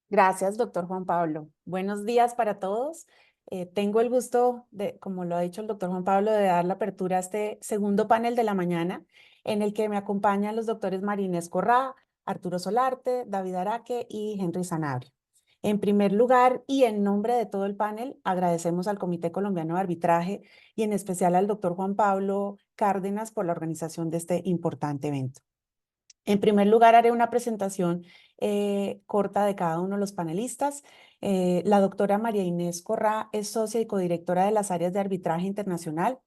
Gracias, doctor Juan Pablo. Buenos días para todos. Tengo el gusto de, como lo ha dicho el doctor Juan Pablo, de dar la apertura a este segundo panel de la mañana, en el que me acompañan los doctores María Inés Corrá, Arturo Solarte, David Araque y Henry Sanabria. En primer lugar, y en nombre de todo el panel, agradecemos al Comité Colombiano de Arbitraje y en especial al doctor Juan Pablo Cárdenas por la organización de este importante evento. En primer lugar, haré una presentación corta de cada uno de los panelistas. La doctora María Inés Corrá es socia y codirectora de las áreas de arbitraje internacional,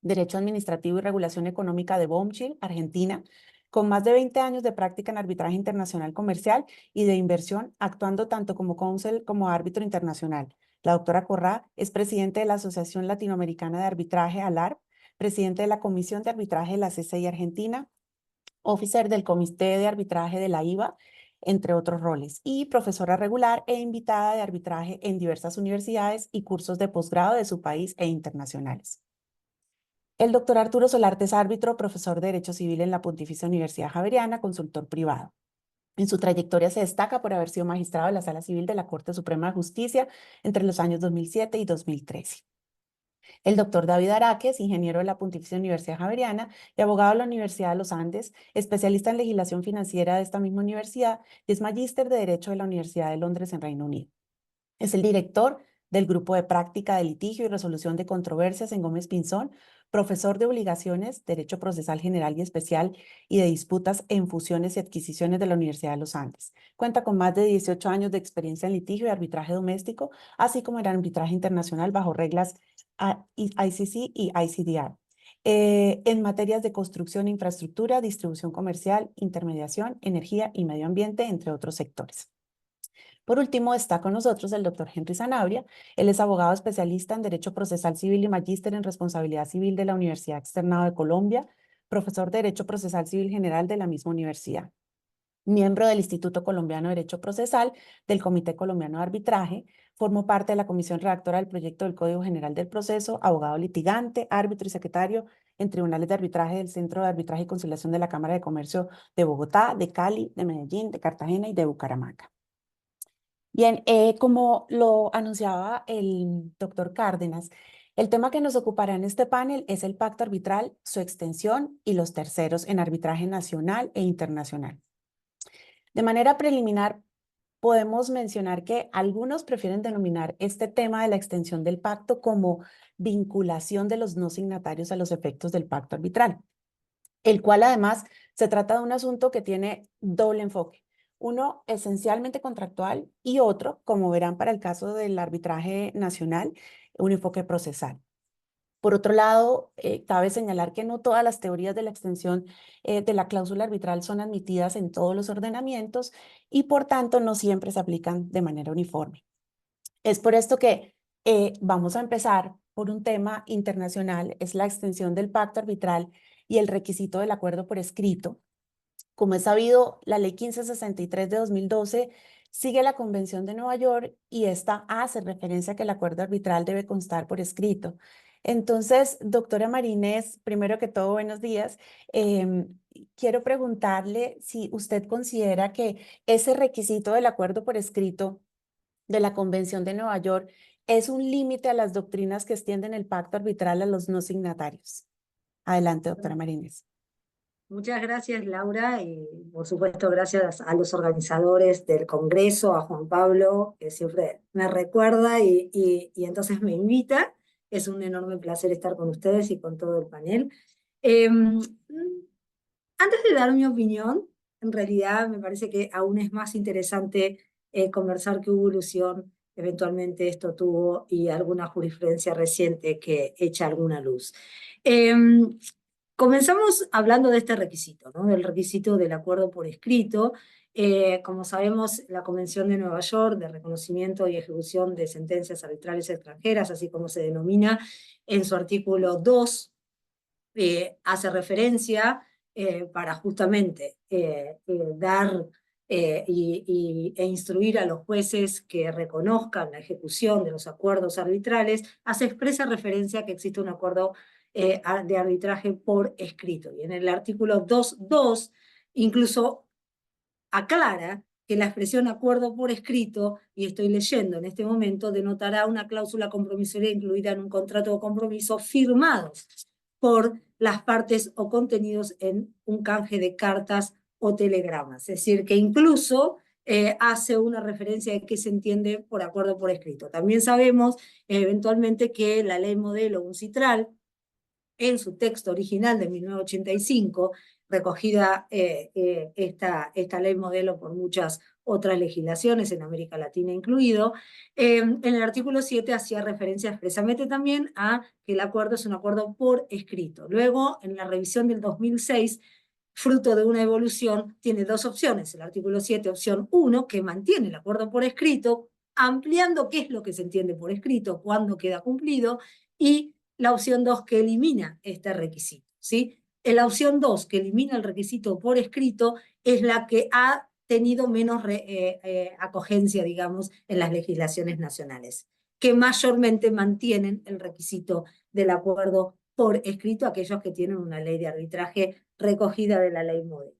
Derecho Administrativo y Regulación Económica de BOMCHIL, Argentina, con más de 20 años de práctica en arbitraje internacional comercial y de inversión, actuando tanto como cónsul como árbitro internacional. La doctora Corrá es presidente de la Asociación Latinoamericana de Arbitraje, ALARP, presidente de la Comisión de Arbitraje de la CCI Argentina, officer del Comité de Arbitraje de la IVA, entre otros roles, y profesora regular e invitada de arbitraje en diversas universidades y cursos de posgrado de su país e internacionales. El doctor Arturo Solarte es árbitro, profesor de Derecho Civil en la Pontificia Universidad Javeriana, consultor privado. En su trayectoria se destaca por haber sido magistrado de la Sala Civil de la Corte Suprema de Justicia entre los años 2007 y 2013. El doctor David Araque es ingeniero de la Pontificia Universidad Javeriana y abogado de la Universidad de los Andes, especialista en legislación financiera de esta misma universidad y es magíster de Derecho de la Universidad de Londres en Reino Unido. Es el director del Grupo de Práctica de Litigio y Resolución de Controversias en Gómez Pinzón, profesor de Obligaciones, Derecho Procesal General y Especial y de Disputas en Fusiones y Adquisiciones de la Universidad de los Andes. Cuenta con más de 18 años de experiencia en litigio y arbitraje doméstico, así como en arbitraje internacional bajo reglas ICC y ICDR. En materias de construcción, infraestructura, distribución comercial, intermediación, energía y medio ambiente, entre otros sectores. Por último, está con nosotros el doctor Henry Sanabria. Él es abogado especialista en Derecho Procesal Civil y magíster en Responsabilidad Civil de la Universidad Externado de Colombia, profesor de Derecho Procesal Civil General de la misma universidad, miembro del Instituto Colombiano de Derecho Procesal, del Comité Colombiano de Arbitraje, formó parte de la comisión redactora del proyecto del Código General del Proceso, abogado litigante, árbitro y secretario en tribunales de arbitraje del Centro de Arbitraje y Conciliación de la Cámara de Comercio de Bogotá, de Cali, de Medellín, de Cartagena y de Bucaramanga. Bien, como lo anunciaba el doctor Cárdenas, el tema que nos ocupará en este panel es el pacto arbitral, su extensión y los terceros en arbitraje nacional e internacional. De manera preliminar, podemos mencionar que algunos prefieren denominar este tema de la extensión del pacto como vinculación de los no signatarios a los efectos del pacto arbitral, el cual además se trata de un asunto que tiene doble enfoque. Uno esencialmente contractual y otro, como verán para el caso del arbitraje nacional, un enfoque procesal. Por otro lado, cabe señalar que no todas las teorías de la extensión de la cláusula arbitral son admitidas en todos los ordenamientos y por tanto no siempre se aplican de manera uniforme. Es por esto que vamos a empezar por un tema internacional, es la extensión del pacto arbitral y el requisito del acuerdo por escrito. Como es sabido, la Ley 1563 de 2012 sigue la Convención de Nueva York y esta hace referencia a que el acuerdo arbitral debe constar por escrito. Entonces, doctora Marinés, primero que todo, buenos días. Quiero preguntarle si usted considera que ese requisito del acuerdo por escrito de la Convención de Nueva York es un límite a las doctrinas que extienden el pacto arbitral a los no signatarios. Adelante, doctora Marinés. Muchas gracias, Laura, y por supuesto gracias a los organizadores del Congreso, a Juan Pablo, que siempre me recuerda y entonces me invita. Es un enorme placer estar con ustedes y con todo el panel. Antes de dar mi opinión, en realidad me parece que aún es más interesante conversar qué evolución eventualmente esto tuvo y alguna jurisprudencia reciente que echa alguna luz. Comenzamos hablando de este requisito, ¿no? Del requisito del acuerdo por escrito. Como sabemos, la Convención de Nueva York de reconocimiento y ejecución de sentencias arbitrales extranjeras, así como se denomina en su artículo 2, hace referencia para justamente dar e instruir a los jueces que reconozcan la ejecución de los acuerdos arbitrales, hace expresa referencia a que existe un acuerdo de arbitraje por escrito. Y en el artículo 2.2 incluso aclara que la expresión acuerdo por escrito, y estoy leyendo en este momento, denotará una cláusula compromisoria incluida en un contrato de compromiso firmados por las partes o contenidos en un canje de cartas o telegramas. Es decir, que incluso hace una referencia de qué se entiende por acuerdo por escrito. También sabemos eventualmente que la ley modelo UNCITRAL, en su texto original de 1985, recogida esta ley modelo por muchas otras legislaciones, en América Latina incluido, en el artículo 7 hacía referencia expresamente también a que el acuerdo es un acuerdo por escrito. Luego, en la revisión del 2006, fruto de una evolución, tiene dos opciones. El artículo 7, opción 1, que mantiene el acuerdo por escrito, ampliando qué es lo que se entiende por escrito, cuándo queda cumplido, y la opción 2, que elimina este requisito, ¿sí? La opción 2, que elimina el requisito por escrito, es la que ha tenido menos acogencia, digamos, en las legislaciones nacionales, que mayormente mantienen el requisito del acuerdo por escrito, aquellos que tienen una ley de arbitraje recogida de la ley modelo.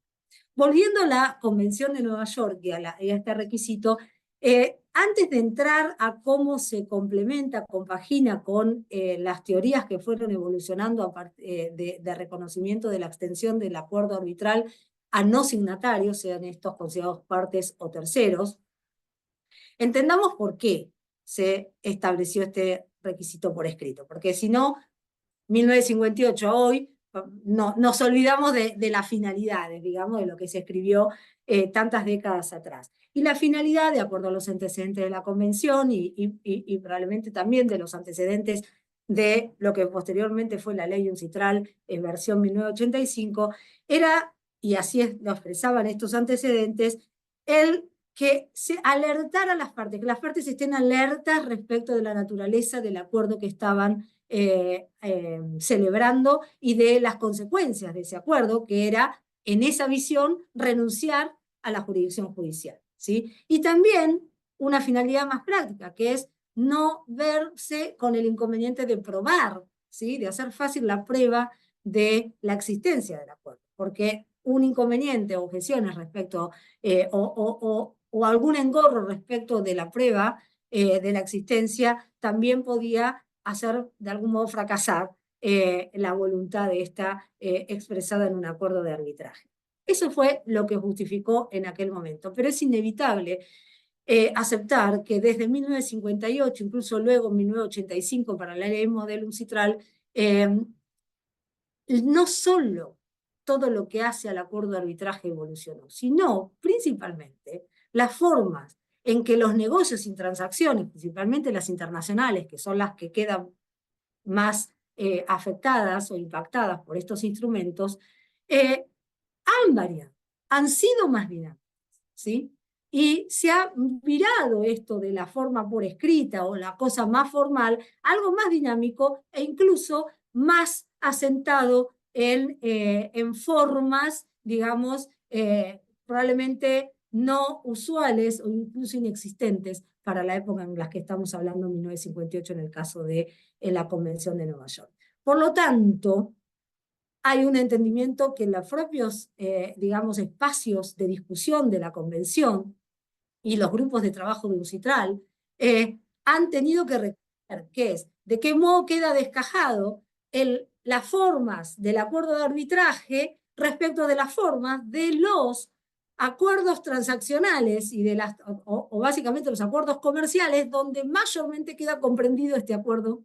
Volviendo a la Convención de Nueva York y a este requisito, antes de entrar a cómo se complementa, compagina con las teorías que fueron evolucionando de reconocimiento de la extensión del acuerdo arbitral a no signatarios, sean estos considerados partes o terceros, entendamos por qué se estableció este requisito por escrito, porque si no, 1958 a hoy, no, nos olvidamos de las finalidades, digamos, de lo que se escribió tantas décadas atrás. Y la finalidad, de acuerdo a los antecedentes de la Convención y probablemente también de los antecedentes de lo que posteriormente fue la ley UNCITRAL en versión 1985, era, y así lo expresaban estos antecedentes, el que se alertara a las partes, que las partes estén alertas respecto de la naturaleza del acuerdo que estaban celebrando y de las consecuencias de ese acuerdo, que era, en esa visión, renunciar a la jurisdicción judicial, ¿sí? Y también una finalidad más práctica, que es no verse con el inconveniente de probar, ¿sí? De hacer fácil la prueba de la existencia del acuerdo, porque un inconveniente o objeciones respecto o algún engorro respecto de la prueba de la existencia también podía hacer de algún modo fracasar la voluntad de esta expresada en un acuerdo de arbitraje. Eso fue lo que justificó en aquel momento, pero es inevitable aceptar que desde 1958, incluso luego en 1985 para la ley modelo UNCITRAL, no solo todo lo que hace al acuerdo de arbitraje evolucionó, sino principalmente las formas en que los negocios y transacciones, principalmente las internacionales, que son las que quedan más afectadas o impactadas por estos instrumentos, han variado, han sido más dinámicas, ¿sí? Y se ha virado esto de la forma por escrita o la cosa más formal, algo más dinámico e incluso más asentado en formas, digamos, probablemente no usuales o incluso inexistentes para la época en la que estamos hablando, en 1958, en el caso de la Convención de Nueva York. Por lo tanto, hay un entendimiento que en los propios, digamos, espacios de discusión de la Convención y los grupos de trabajo de UNCITRAL han tenido que reconocer que es de qué modo queda descajado las formas del acuerdo de arbitraje respecto de las formas de los acuerdos transaccionales y de o básicamente los acuerdos comerciales, donde mayormente queda comprendido este acuerdo,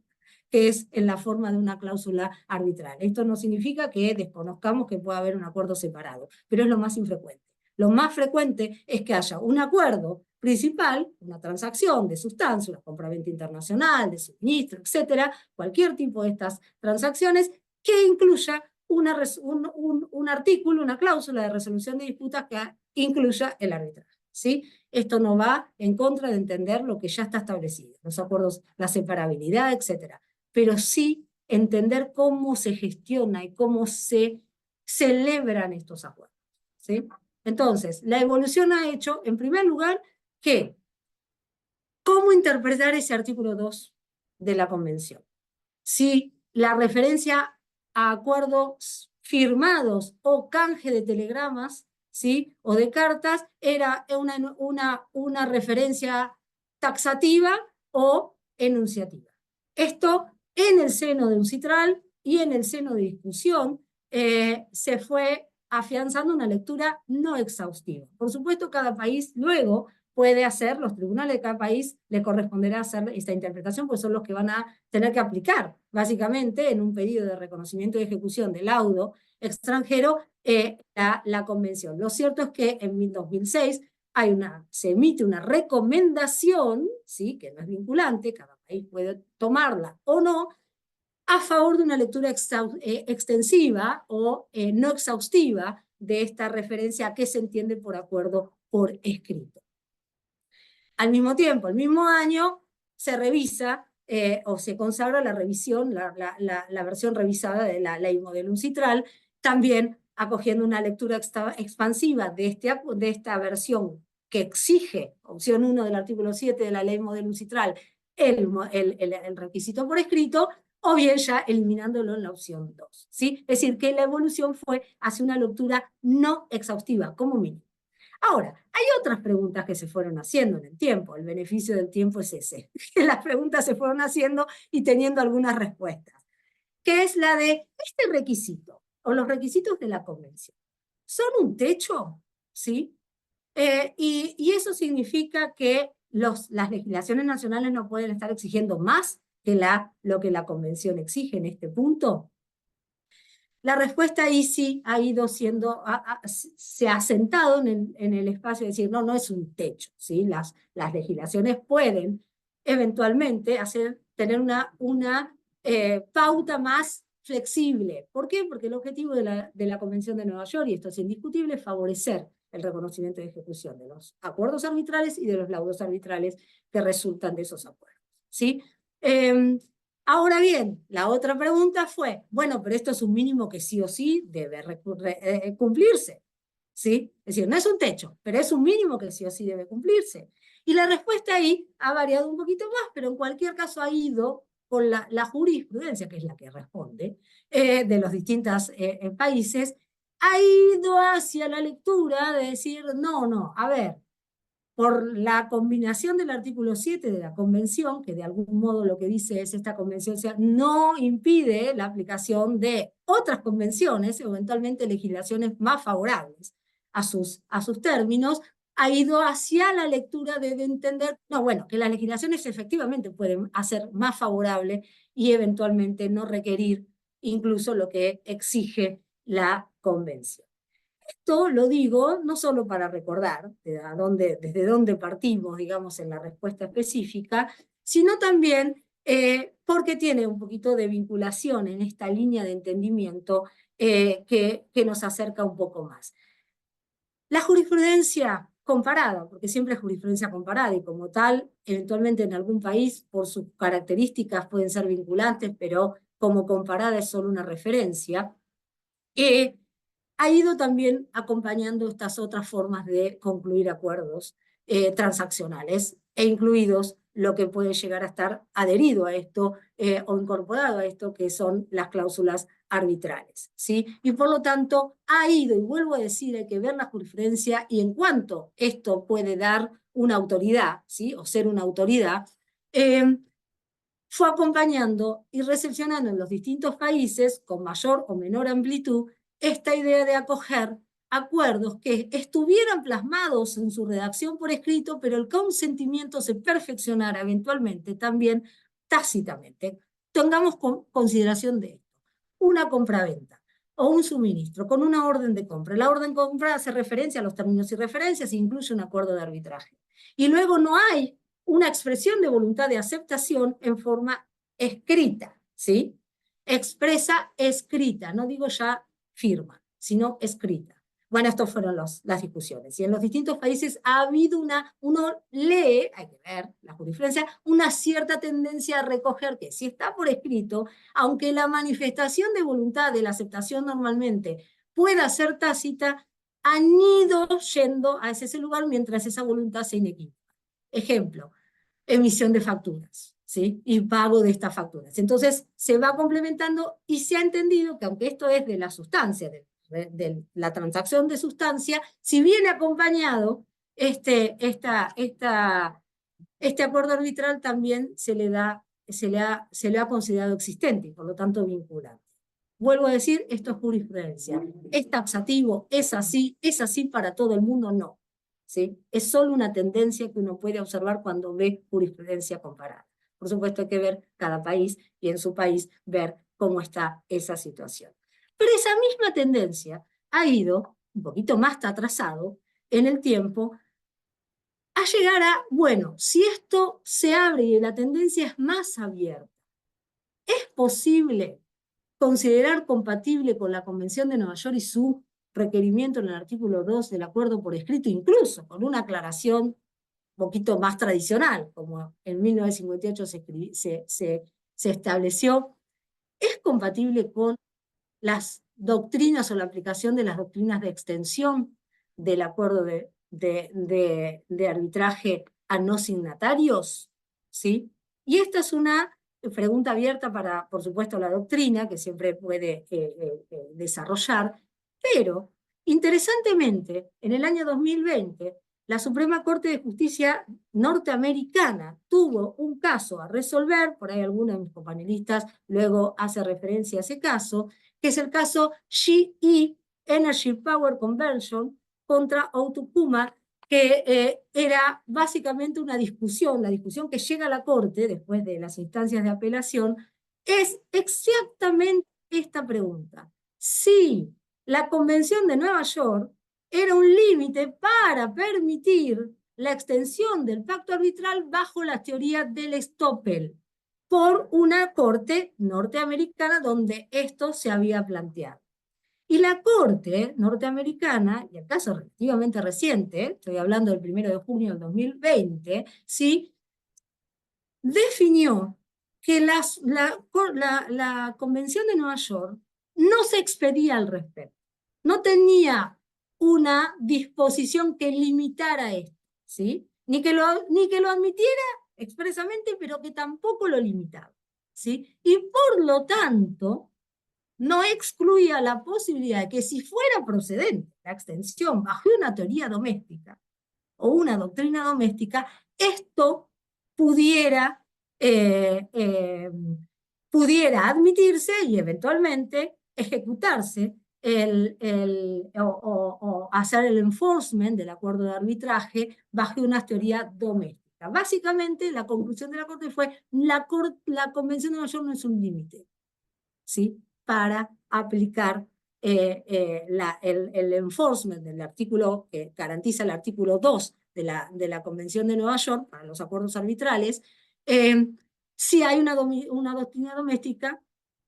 que es en la forma de una cláusula arbitral. Esto no significa que desconozcamos que pueda haber un acuerdo separado, pero es lo más infrecuente. Lo más frecuente es que haya un acuerdo principal, una transacción de sustancia, una compraventa internacional, de suministro, etcétera, cualquier tipo de estas transacciones que incluya un artículo, una cláusula de resolución de disputas que incluya el arbitraje, ¿sí? Esto no va en contra de entender lo que ya está establecido, los acuerdos, la separabilidad, etcétera, pero sí entender cómo se gestiona y cómo se celebran estos acuerdos, ¿sí? Entonces, la evolución ha hecho, en primer lugar, que cómo interpretar ese artículo 2 de la Convención. Si la referencia a acuerdos firmados o canje de telegramas, ¿sí? O de cartas, era una referencia taxativa o enunciativa. Esto en el seno de UNCITRAL y en el seno de discusión se fue afianzando una lectura no exhaustiva. Por supuesto, cada país luego puede hacer, los tribunales de cada país le corresponderá hacer esta interpretación, pues son los que van a tener que aplicar, básicamente, en un pedido de reconocimiento y ejecución de laudo extranjero, la convención. Lo cierto es que en 2006 se emite una recomendación, ¿sí? Que no es vinculante, cada país puede tomarla o no, a favor de una lectura extensiva o no exhaustiva de esta referencia que se entiende por acuerdo por escrito. Al mismo tiempo, el mismo año, se revisa o se consagra la revisión, la versión revisada de la ley modelo UNCITRAL, también acogiendo una lectura expansiva de esta versión que exige, opción 1 del artículo 7 de la ley modelo UNCITRAL, el requisito por escrito, o bien ya eliminándolo en la opción 2. ¿Sí? Es decir, que la evolución fue hacia una lectura no exhaustiva, como mínimo. Ahora, hay otras preguntas que se fueron haciendo en el tiempo, el beneficio del tiempo es ese, que las preguntas se fueron haciendo y teniendo algunas respuestas, que es la de este requisito, o los requisitos de la convención, ¿son un techo? ¿Sí? Y eso significa que las legislaciones nacionales no pueden estar exigiendo más que lo que la convención exige en este punto. La respuesta ahí sí ha ido siendo, se ha sentado en el espacio de decir, no, no es un techo, ¿sí? Las legislaciones pueden eventualmente tener una pauta más flexible. ¿Por qué? Porque el objetivo de la Convención de Nueva York, y esto es indiscutible, es favorecer el reconocimiento y ejecución de los acuerdos arbitrales y de los laudos arbitrales que resultan de esos acuerdos, ¿sí? Ahora bien, la otra pregunta fue, bueno, pero esto es un mínimo que sí o sí debe cumplirse, ¿sí? Es decir, no es un techo, pero es un mínimo que sí o sí debe cumplirse. Y la respuesta ahí ha variado un poquito más, pero en cualquier caso ha ido con la jurisprudencia, que es la que responde, de los distintos países, ha ido hacia la lectura de decir, no, a ver, por la combinación del artículo 7 de la Convención, que de algún modo lo que dice es esta Convención no impide la aplicación de otras convenciones, eventualmente legislaciones más favorables a sus términos, ha ido hacia la lectura de entender, no, bueno, que las legislaciones efectivamente pueden hacer más favorable y eventualmente no requerir incluso lo que exige la Convención. Esto lo digo no solo para recordar desde dónde partimos, digamos, en la respuesta específica, sino también porque tiene un poquito de vinculación en esta línea de entendimiento que nos acerca un poco más. La jurisprudencia comparada, porque siempre es jurisprudencia comparada y como tal, eventualmente en algún país, por sus características pueden ser vinculantes, pero como comparada es solo una referencia, ha ido también acompañando estas otras formas de concluir acuerdos transaccionales, e incluidos lo que puede llegar a estar adherido a esto o incorporado a esto, que son las cláusulas arbitrales, ¿sí? Y por lo tanto ha ido, y vuelvo a decir, hay que ver la jurisprudencia y en cuanto esto puede dar una autoridad, ¿sí? O ser una autoridad, fue acompañando y recepcionando en los distintos países, con mayor o menor amplitud, esta idea de acoger acuerdos que estuvieran plasmados en su redacción por escrito, pero el consentimiento se perfeccionara eventualmente también tácitamente. Tengamos consideración de esto. Una compraventa o un suministro con una orden de compra. La orden de compra hace referencia a los términos y referencias e incluye un acuerdo de arbitraje. Y luego no hay una expresión de voluntad de aceptación en forma escrita, ¿sí? Expresa escrita, no digo ya firma, sino escrita. Bueno, estas fueron las discusiones. Y en los distintos países ha habido uno lee, hay que ver la jurisprudencia, una cierta tendencia a recoger que si está por escrito, aunque la manifestación de voluntad de la aceptación normalmente pueda ser tácita, han ido yendo a ese lugar mientras esa voluntad sea inequívoca. Ejemplo, emisión de facturas, ¿sí? Y pago de estas facturas. Entonces se va complementando y se ha entendido que aunque esto es de la sustancia del la transacción de sustancia, si viene acompañado este acuerdo arbitral, también se le ha considerado existente y por lo tanto vinculante. Vuelvo a decir, esto es jurisprudencia. ¿Es taxativo? ¿Es así para todo el mundo? No. ¿Sí? Es solo una tendencia que uno puede observar cuando ve jurisprudencia comparada. Por supuesto hay que ver cada país y en su país ver cómo está esa situación. Pero esa misma tendencia ha ido, un poquito más atrasado en el tiempo, a llegar a, bueno, si esto se abre y la tendencia es más abierta, ¿es posible considerar compatible con la Convención de Nueva York y su requerimiento en el artículo 2 del acuerdo por escrito, incluso con una aclaración un poquito más tradicional, como en 1958 se estableció? ¿Es compatible con las doctrinas o la aplicación de las doctrinas de extensión del acuerdo de arbitraje a no signatarios? ¿Sí? Y esta es una pregunta abierta para, por supuesto, la doctrina, que siempre puede desarrollar, pero interesantemente, en el año 2020, la Suprema Corte de Justicia norteamericana tuvo un caso a resolver, por ahí alguno de mis companelistas luego hace referencia a ese caso, que es el caso GE Energy Power Conversion contra Outokumar, que era básicamente una discusión, la discusión que llega a la Corte después de las instancias de apelación, es exactamente esta pregunta. Si la Convención de Nueva York era un límite para permitir la extensión del pacto arbitral bajo la teoría del estoppel por una corte norteamericana donde esto se había planteado. Y la corte norteamericana, y el caso relativamente reciente, estoy hablando del 1 de junio del 2020, ¿sí?, definió que la Convención de Nueva York no se expedía al respecto, no tenía una disposición que limitara esto, ¿sí? Ni que lo admitiera expresamente, pero que tampoco lo limitaba, ¿sí? Y por lo tanto, no excluía la posibilidad de que si fuera procedente la extensión bajo una teoría doméstica o una doctrina doméstica, esto pudiera, pudiera admitirse y eventualmente ejecutarse o hacer el enforcement del acuerdo de arbitraje bajo una teoría doméstica. Básicamente, la conclusión de la Corte fue la Convención de Nueva York no es un límite, ¿sí?, para aplicar el enforcement del artículo que garantiza el artículo 2 de la Convención de Nueva York para los acuerdos arbitrales, si hay una doctrina doméstica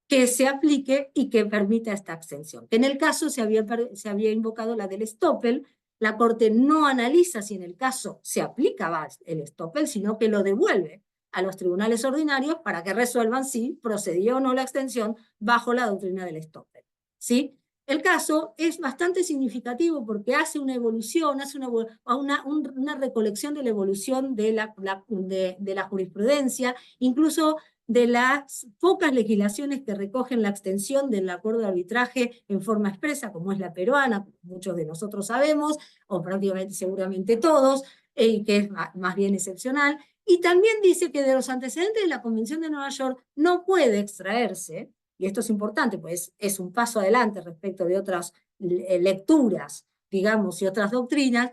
que se aplique y que permita esta extensión. En el caso se había invocado la del estoppel. La Corte no analiza si en el caso se aplica el estoppel, sino que lo devuelve a los tribunales ordinarios para que resuelvan si procedió o no la extensión bajo la doctrina del estoppel, ¿sí? El caso es bastante significativo porque hace una evolución, hace una recolección de la evolución de la jurisprudencia, incluso de las pocas legislaciones que recogen la extensión del acuerdo de arbitraje en forma expresa, como es la peruana, muchos de nosotros sabemos, o prácticamente seguramente todos, que es más bien excepcional. Y también dice que de los antecedentes de la Convención de Nueva York no puede extraerse, y esto es importante, pues es un paso adelante respecto de otras lecturas, digamos, y otras doctrinas,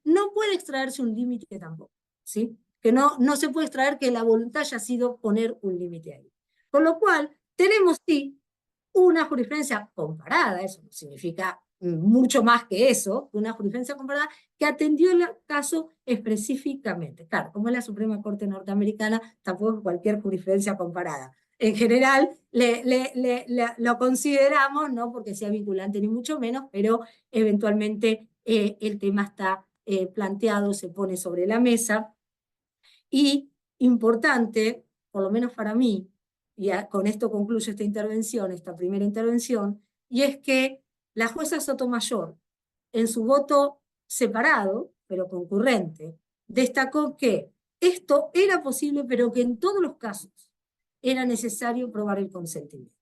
no puede extraerse un límite tampoco, ¿sí? Que no se puede extraer que la voluntad haya sido poner un límite ahí. Con lo cual, tenemos sí una jurisprudencia comparada, eso no significa mucho más que eso, una jurisprudencia comparada que atendió el caso específicamente. Claro, como es la Suprema Corte norteamericana, tampoco es cualquier jurisprudencia comparada. En general lo consideramos, no porque sea vinculante ni mucho menos, pero eventualmente el tema está planteado, se pone sobre la mesa. Y importante, por lo menos para mí, y con esto concluyo esta intervención, esta primera intervención, y es que la jueza Sotomayor, en su voto separado, pero concurrente, destacó que esto era posible, pero que en todos los casos era necesario probar el consentimiento.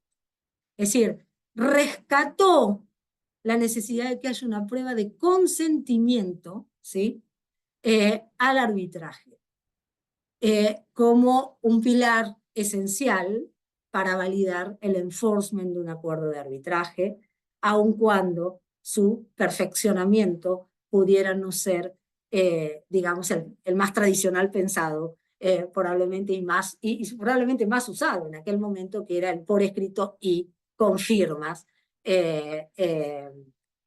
Es decir, rescató la necesidad de que haya una prueba de consentimiento, ¿sí? Al arbitraje, como un pilar esencial para validar el enforcement de un acuerdo de arbitraje, aun cuando su perfeccionamiento pudiera no ser, digamos, el más tradicional pensado, probablemente, y probablemente más usado en aquel momento, que era el por escrito y con firmas eh, eh,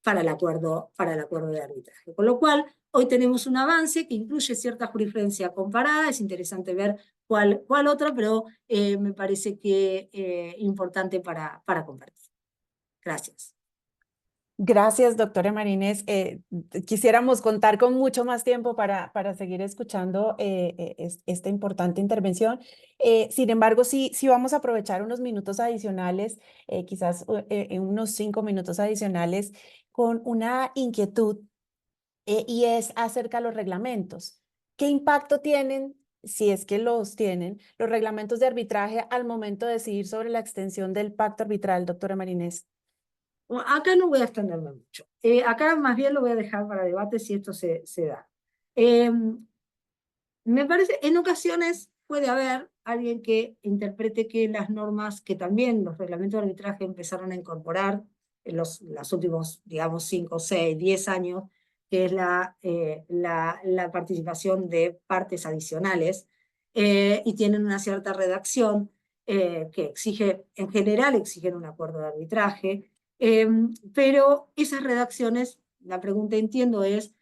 para el acuerdo de arbitraje. Con lo cual, hoy tenemos un avance que incluye cierta jurisprudencia comparada, es interesante ver cuál otra, pero me parece que importante para compartir. Gracias. Gracias, doctora Marínez. Quisiéramos contar con mucho más tiempo para seguir escuchando esta importante intervención. Sin embargo, sí vamos a aprovechar unos minutos adicionales, quizás en unos 5 minutos adicionales, con una inquietud y es acerca de los reglamentos. ¿Qué impacto tienen, si es que los tienen, los reglamentos de arbitraje al momento de decidir sobre la extensión del pacto arbitral, doctora Marínez? Acá no voy a extenderme mucho. Acá más bien lo voy a dejar para debate si esto se da. Me parece, en ocasiones puede haber alguien que interprete que las normas que también los reglamentos de arbitraje empezaron a incorporar en los últimos, digamos, 5, 6, 10 años, que es la participación de partes adicionales, y tienen una cierta redacción que exige, en general exigen un acuerdo de arbitraje, pero esas redacciones, la pregunta entiendo es,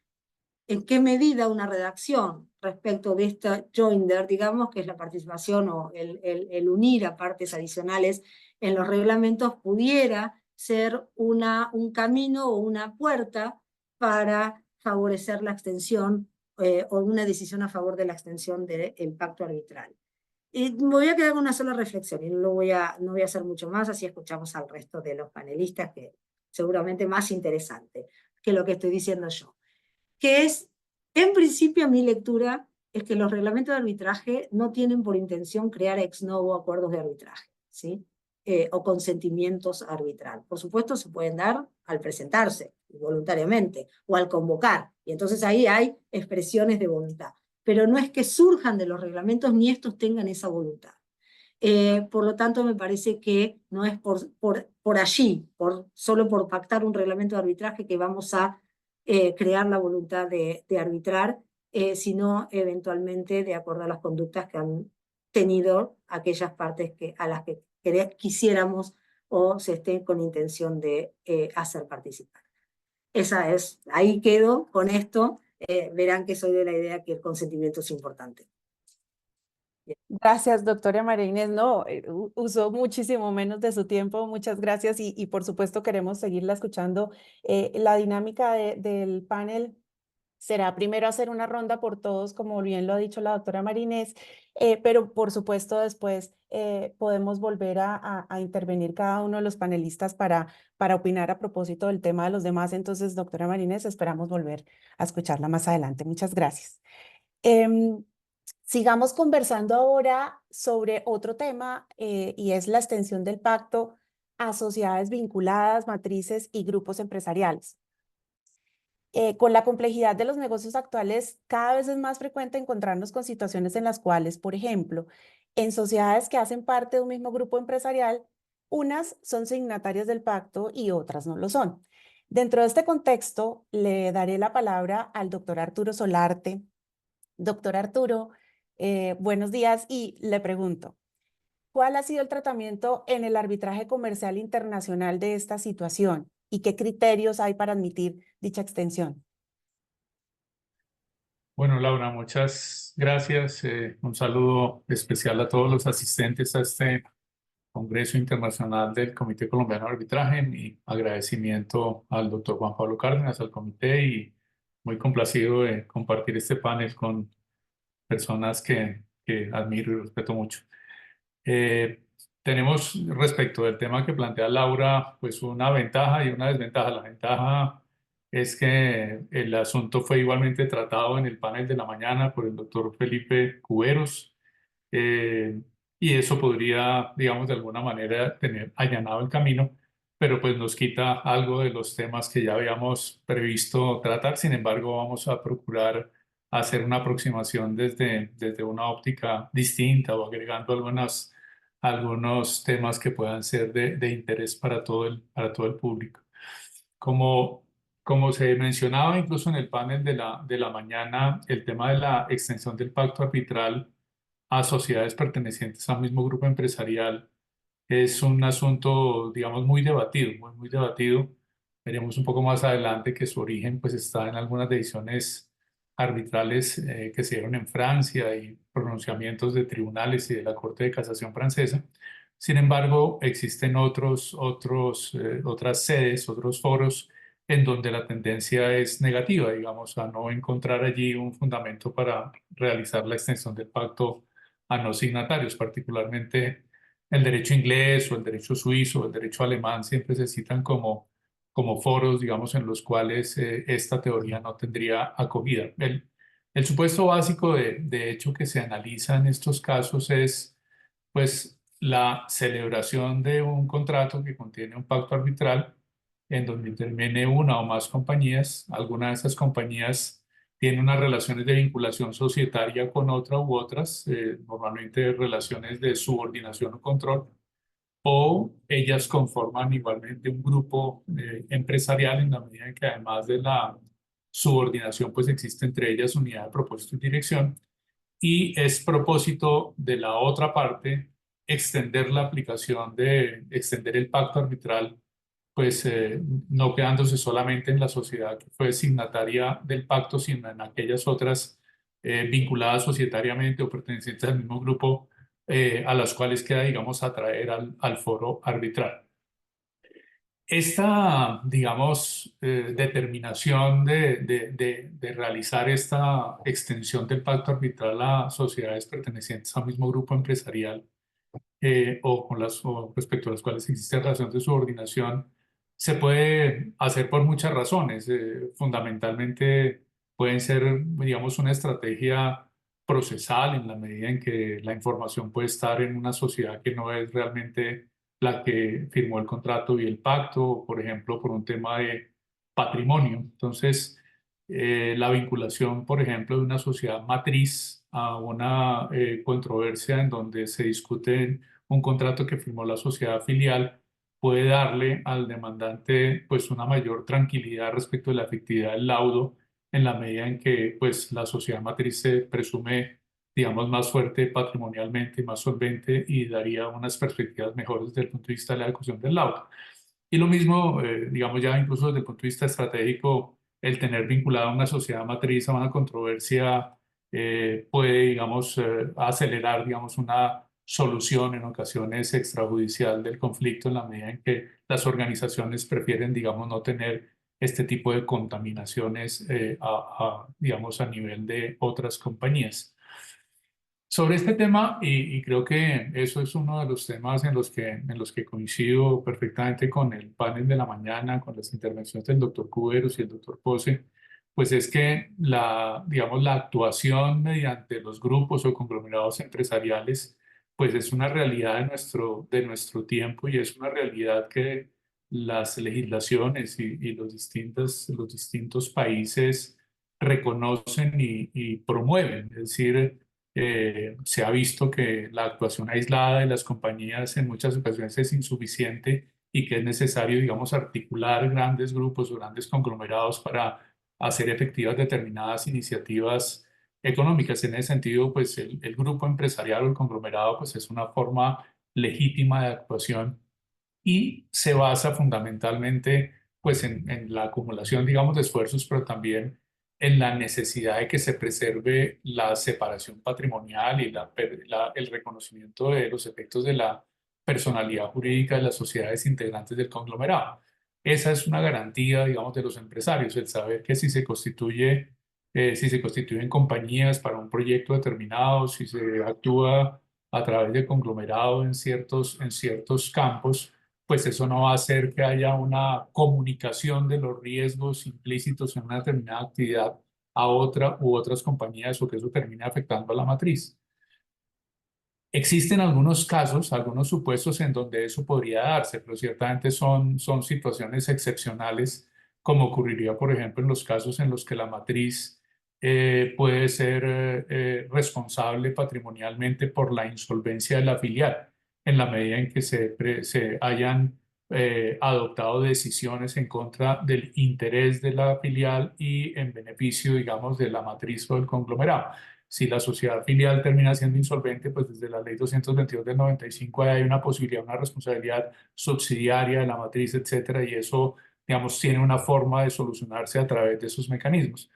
¿en qué medida una redacción respecto de esta joinder, digamos, que es la participación o el unir a partes adicionales en los reglamentos, pudiera ser un camino o una puerta para favorecer la extensión o una decisión a favor de la extensión del pacto arbitral? Y me voy a quedar con una sola reflexión y no voy a hacer mucho más, así escuchamos al resto de los panelistas, que seguramente más interesante que lo que estoy diciendo yo, que es, en principio, mi lectura es que los reglamentos de arbitraje no tienen por intención crear ex novo acuerdos de arbitraje, ¿sí? O consentimientos arbitral. Por supuesto, se pueden dar al presentarse voluntariamente o al convocar, y entonces ahí hay expresiones de voluntad. Pero no es que surjan de los reglamentos ni estos tengan esa voluntad. Por lo tanto, me parece que no es por allí, solo por pactar un reglamento de arbitraje, que vamos a crear la voluntad de arbitrar, sino eventualmente de acuerdo a las conductas que han tenido aquellas partes a las que quisiéramos o se estén con intención de hacer participar. Ahí quedo con esto. Verán que soy de la idea que el consentimiento es importante. Gracias, doctora María Inés. No, usó muchísimo menos de su tiempo. Muchas gracias y por supuesto queremos seguirla escuchando. La dinámica del panel será primero hacer una ronda por todos, como bien lo ha dicho la doctora Marinés, pero por supuesto después podemos volver a intervenir cada uno de los panelistas para opinar a propósito del tema de los demás. Entonces, doctora Marinés, esperamos volver a escucharla más adelante. Muchas gracias. Sigamos conversando ahora sobre otro tema y es la extensión del pacto a sociedades vinculadas, matrices y grupos empresariales. Con la complejidad de los negocios actuales, cada vez es más frecuente encontrarnos con situaciones en las cuales, por ejemplo, en sociedades que hacen parte de un mismo grupo empresarial, unas son signatarias del pacto y otras no lo son. Dentro de este contexto, le daré la palabra al doctor Arturo Solarte. Doctor Arturo, buenos días y le pregunto, ¿cuál ha sido el tratamiento en el arbitraje comercial internacional de esta situación y qué criterios hay para admitir dicha extensión? Bueno, Laura, muchas gracias. Un saludo especial a todos los asistentes a este Congreso Internacional del Comité Colombiano de Arbitraje. Mi agradecimiento al doctor Juan Pablo Cárdenas, al comité, y muy complacido de compartir este panel con personas que admiro y respeto mucho. Tenemos, respecto del tema que plantea Laura, pues una ventaja y una desventaja. La ventaja es que el asunto fue igualmente tratado en el panel de la mañana por el doctor Felipe Cuberos, y eso podría, digamos, de alguna manera tener allanado el camino. pero pues nos quita algo de los temas que ya habíamos previsto tratar. Sin embargo, vamos a procurar hacer una aproximación desde una óptica distinta o agregando algunos temas que puedan ser de interés para todo el público. Como, como se mencionaba incluso en el panel de la mañana, el tema de la extensión del pacto arbitral a sociedades pertenecientes a un mismo grupo empresarial es un asunto, digamos, muy debatido, muy debatido. Veremos un poco más adelante que su origen pues está en algunas decisiones arbitrales que se dieron en Francia y pronunciamientos de tribunales y de la Corte de Casación francesa. Sin embargo, existen otras sedes, otros foros en donde la tendencia es negativa, digamos, a no encontrar allí un fundamento para realizar la extensión del pacto a no signatarios, particularmente el derecho inglés o el derecho suizo o el derecho alemán siempre se citan como foros, digamos, en los cuales esta teoría no tendría acogida. El supuesto básico de hecho que se analiza en estos casos es, pues, la celebración de un contrato que contiene un pacto arbitral en donde interviene una o más compañías. Algunas de esas compañías tienen unas relaciones de vinculación societaria con otra u otras, normalmente relaciones de subordinación o control, o ellas conforman igualmente un grupo empresarial en la medida en que además de la subordinación, pues existe entre ellas unidad de propósito y dirección, y es propósito de la otra parte extender la aplicación extender el pacto arbitral, pues no quedándose solamente en la sociedad que fue signataria del pacto, sino en aquellas otras vinculadas societariamente o pertenecientes al mismo grupo a las cuales queda, digamos, atraer al foro arbitral. Esta, digamos, determinación de realizar esta extensión del pacto arbitral a sociedades pertenecientes al mismo grupo empresarial o respecto a las cuales existe relación de subordinación, se puede hacer por muchas razones. Fundamentalmente pueden ser, digamos, una estrategia procesal en la medida en que la información puede estar en una sociedad que no es realmente la que firmó el contrato y el pacto, o, por ejemplo, por un tema de patrimonio. Entonces, la vinculación, por ejemplo, de una sociedad matriz a una controversia en donde se discuten un contrato que firmó la sociedad filial puede darle al demandante pues una mayor tranquilidad respecto de la efectividad del laudo en la medida en que pues la sociedad matriz se presume, digamos, más fuerte patrimonialmente, más solvente y daría unas perspectivas mejores desde el punto de vista de la ejecución del laudo. Y lo mismo, digamos, ya incluso desde el punto de vista estratégico, el tener vinculada una sociedad matriz a una controversia puede, digamos, acelerar, digamos, una solución en ocasiones extrajudicial del conflicto en la medida en que las organizaciones prefieren, digamos, no tener este tipo de contaminaciones digamos, a nivel de otras compañías. Sobre este tema, y creo que eso es uno de los temas en los que coincido perfectamente con el panel de la mañana, con las intervenciones del doctor Cuberos y el doctor Pose, pues es que digamos, la actuación mediante los grupos o conglomerados empresariales, pues es una realidad de nuestro tiempo y es una realidad que las legislaciones y los distintos países reconocen y promueven. Es decir, se ha visto que la actuación aislada de las compañías en muchas ocasiones es insuficiente y que es necesario, digamos, articular grandes grupos o grandes conglomerados para hacer efectivas determinadas iniciativas económicas. En ese sentido, pues el grupo empresarial o el conglomerado pues es una forma legítima de actuación y se basa fundamentalmente pues en la acumulación, digamos, de esfuerzos, pero también en la necesidad de que se preserve la separación patrimonial y el reconocimiento de los efectos de la personalidad jurídica de las sociedades integrantes del conglomerado. Esa es una garantía, digamos, de los empresarios, el saber que si se constituyen compañías para un proyecto determinado, si se actúa a través de conglomerado en ciertos campos, pues eso no va a hacer que haya una comunicación de los riesgos implícitos en una determinada actividad a otra u otras compañías o que eso termine afectando a la matriz. Existen algunos casos, algunos supuestos en donde eso podría darse, pero ciertamente son situaciones excepcionales, como ocurriría, por ejemplo, en los casos en los que la matriz puede ser responsable patrimonialmente por la insolvencia de la filial, en la medida en que se hayan adoptado decisiones en contra del interés de la filial y en beneficio, digamos, de la matriz o del conglomerado. Si la sociedad filial termina siendo insolvente, pues desde la ley 222 del 95 hay una posibilidad, una responsabilidad subsidiaria de la matriz, etcétera, y eso, digamos, tiene una forma de solucionarse a través de esos mecanismos.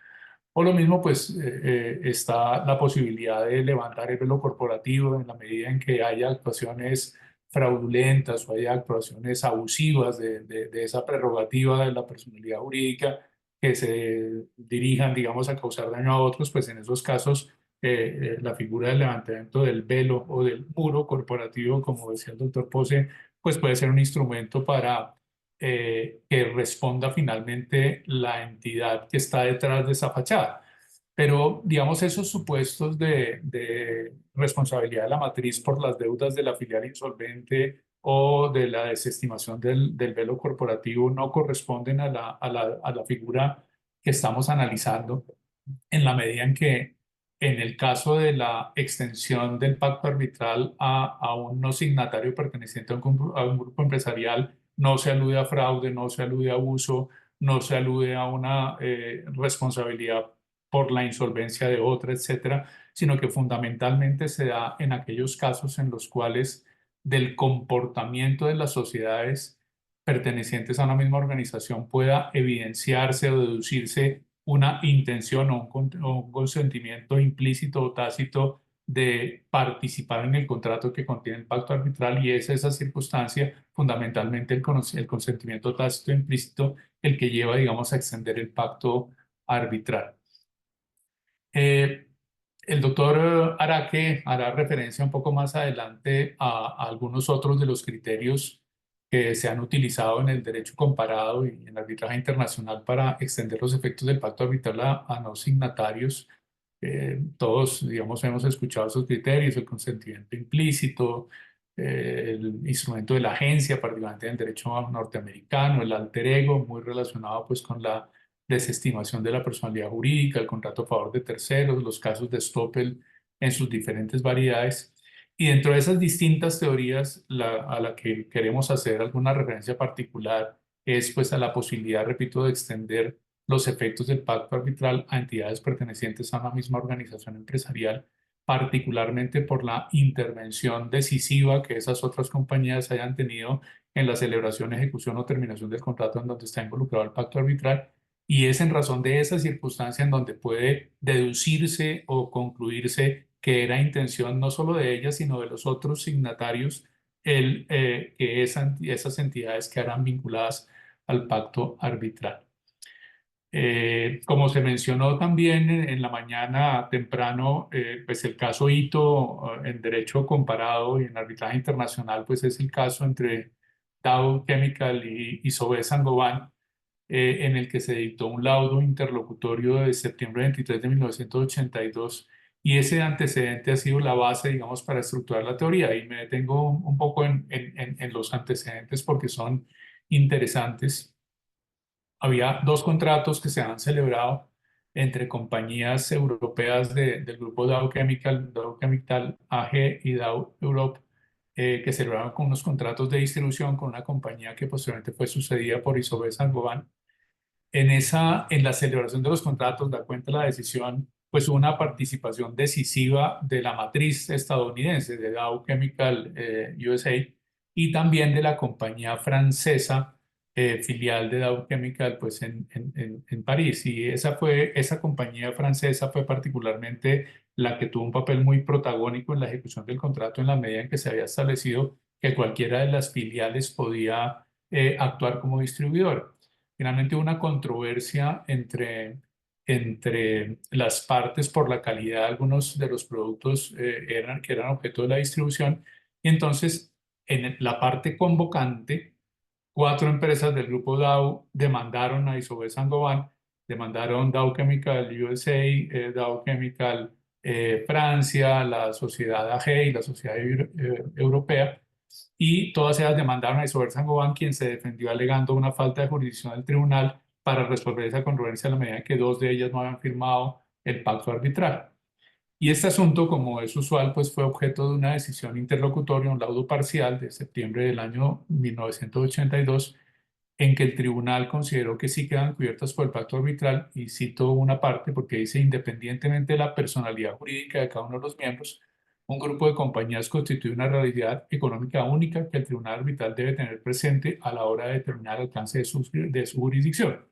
O lo mismo, pues está la posibilidad de levantar el velo corporativo en la medida en que haya actuaciones fraudulentas o haya actuaciones abusivas de esa prerrogativa de la personalidad jurídica que se dirijan, digamos, a causar daño a otros, pues en esos casos la figura del levantamiento del velo o del muro corporativo, como decía el doctor Pose, pues puede ser un instrumento para que responda finalmente la entidad que está detrás de esa fachada. Pero, digamos, esos supuestos de responsabilidad de la matriz por las deudas de la filial insolvente o de la desestimación del velo corporativo no corresponden a la figura que estamos analizando, en la medida en que en el caso de la extensión del pacto arbitral a un no signatario perteneciente a un grupo empresarial, no se alude a fraude, no se alude a abuso, no se alude a una responsabilidad por la insolvencia de otra, etcétera, sino que fundamentalmente se da en aquellos casos en los cuales del comportamiento de las sociedades pertenecientes a una misma organización pueda evidenciarse o deducirse una intención o un consentimiento implícito o tácito de participar en el contrato que contiene el pacto arbitral, y es esa circunstancia, fundamentalmente el consentimiento tácito e implícito, el que lleva, digamos, a extender el pacto arbitral. El doctor Araque hará referencia un poco más adelante a algunos otros de los criterios que se han utilizado en el derecho comparado y en el arbitraje internacional para extender los efectos del pacto arbitral a no signatarios. Todos, digamos, hemos escuchado esos criterios: el consentimiento implícito, el instrumento de la agencia, particularmente en el derecho norteamericano, el alter ego, muy relacionado pues con la desestimación de la personalidad jurídica, el contrato a favor de terceros, los casos de Stoppel en sus diferentes variedades. Y dentro de esas distintas teorías, a la que queremos hacer alguna referencia particular es pues a la posibilidad, repito, de extender los efectos del pacto arbitral a entidades pertenecientes a una misma organización empresarial, particularmente por la intervención decisiva que esas otras compañías hayan tenido en la celebración, ejecución o terminación del contrato en donde está involucrado el pacto arbitral. Y es en razón de esa circunstancia en donde puede deducirse o concluirse que era intención no solo de ellas, sino de los otros signatarios, que esas entidades quedaran vinculadas al pacto arbitral. Como se mencionó también en la mañana temprano, pues el caso Ito en derecho comparado y en arbitraje internacional, pues es el caso entre Dow Chemical y Sobel Saint-Gobain, en el que se dictó un laudo interlocutorio de septiembre 23 de 1982, y ese antecedente ha sido la base, digamos, para estructurar la teoría. Y me detengo un poco en los antecedentes porque son interesantes. Había dos contratos que se han celebrado entre compañías europeas del grupo Dow Chemical AG y Dow Europe, que celebraron con unos contratos de distribución con una compañía que posteriormente fue sucedida por Isobel Saint-Gobain. En la celebración de los contratos, da cuenta la decisión, pues hubo una participación decisiva de la matriz estadounidense, de Dow Chemical USA, y también de la compañía francesa, filial de Dow Chemical, pues en París. Y esa compañía francesa fue particularmente la que tuvo un papel muy protagónico en la ejecución del contrato, en la medida en que se había establecido que cualquiera de las filiales podía actuar como distribuidor. Finalmente hubo una controversia entre las partes por la calidad de algunos de los productos que eran objeto de la distribución, y entonces en la parte convocante, 4 empresas del grupo Dow demandaron a Isobel Saint-Gobain, demandaron Dow Chemical USA, Dow Chemical Francia, la sociedad AG y la sociedad europea, y todas ellas demandaron a Isover Saint-Gobain, quien se defendió alegando una falta de jurisdicción del tribunal para resolver esa controversia a la medida en que dos de ellas no habían firmado el pacto arbitral. Y este asunto, como es usual, pues fue objeto de una decisión interlocutoria, un laudo parcial de septiembre del año 1982, en que el tribunal consideró que sí quedan cubiertas por el pacto arbitral, y cito una parte porque dice: independientemente de la personalidad jurídica de cada uno de los miembros, un grupo de compañías constituye una realidad económica única que el tribunal arbitral debe tener presente a la hora de determinar el alcance de su jurisdicción.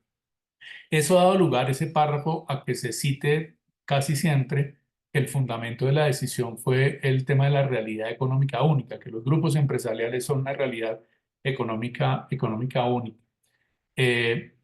Eso ha dado lugar, ese párrafo, a que se cite casi siempre que el fundamento de la decisión fue el tema de la realidad económica única, que los grupos empresariales son una realidad económica única. Eh,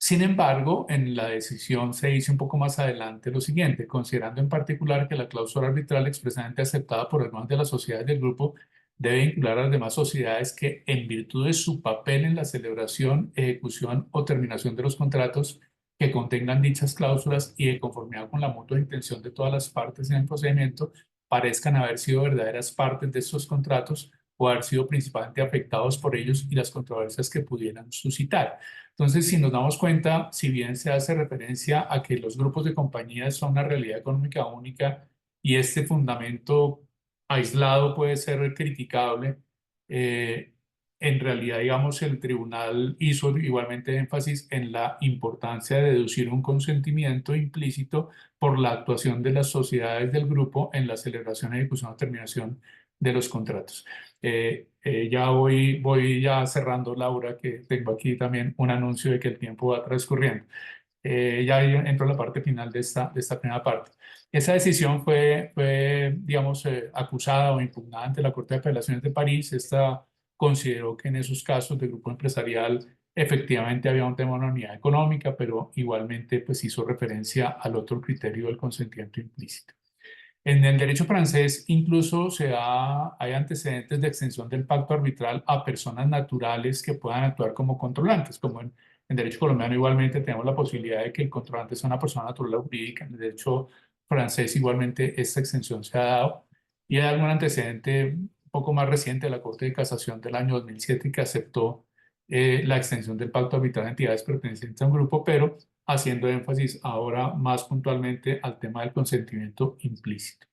Sin embargo, en la decisión se dice un poco más adelante lo siguiente: considerando en particular que la cláusula arbitral expresamente aceptada por algunas de las sociedades del grupo debe vincular a las demás sociedades que, en virtud de su papel en la celebración, ejecución o terminación de los contratos que contengan dichas cláusulas y de conformidad con la mutua intención de todas las partes en el procedimiento, parezcan haber sido verdaderas partes de estos contratos o haber sido principalmente afectados por ellos y las controversias que pudieran suscitar. Entonces, si nos damos cuenta, si bien se hace referencia a que los grupos de compañías son una realidad económica única y este fundamento aislado puede ser criticable, en realidad, digamos, el tribunal hizo igualmente énfasis en la importancia de deducir un consentimiento implícito por la actuación de las sociedades del grupo en la celebración, ejecución o terminación de los contratos. Ya voy ya cerrando, Laura, que tengo aquí también un anuncio de que el tiempo va transcurriendo. Ya entro a la parte final de esta primera parte. Esa decisión fue digamos, acusada o impugnada ante la Corte de Apelaciones de París. Esta consideró que en esos casos de grupo empresarial efectivamente había un tema de una unidad económica, pero igualmente pues hizo referencia al otro criterio del consentimiento implícito. En el derecho francés incluso hay antecedentes de extensión del pacto arbitral a personas naturales que puedan actuar como controlantes, como en derecho colombiano igualmente tenemos la posibilidad de que el controlante sea una persona natural o jurídica. En el derecho francés igualmente esta extensión se ha dado, y hay algún antecedente un poco más reciente de la Corte de Casación del año 2007 que aceptó la extensión del pacto arbitral a entidades pertenecientes a un grupo, pero haciendo énfasis ahora más puntualmente al tema del consentimiento implícito.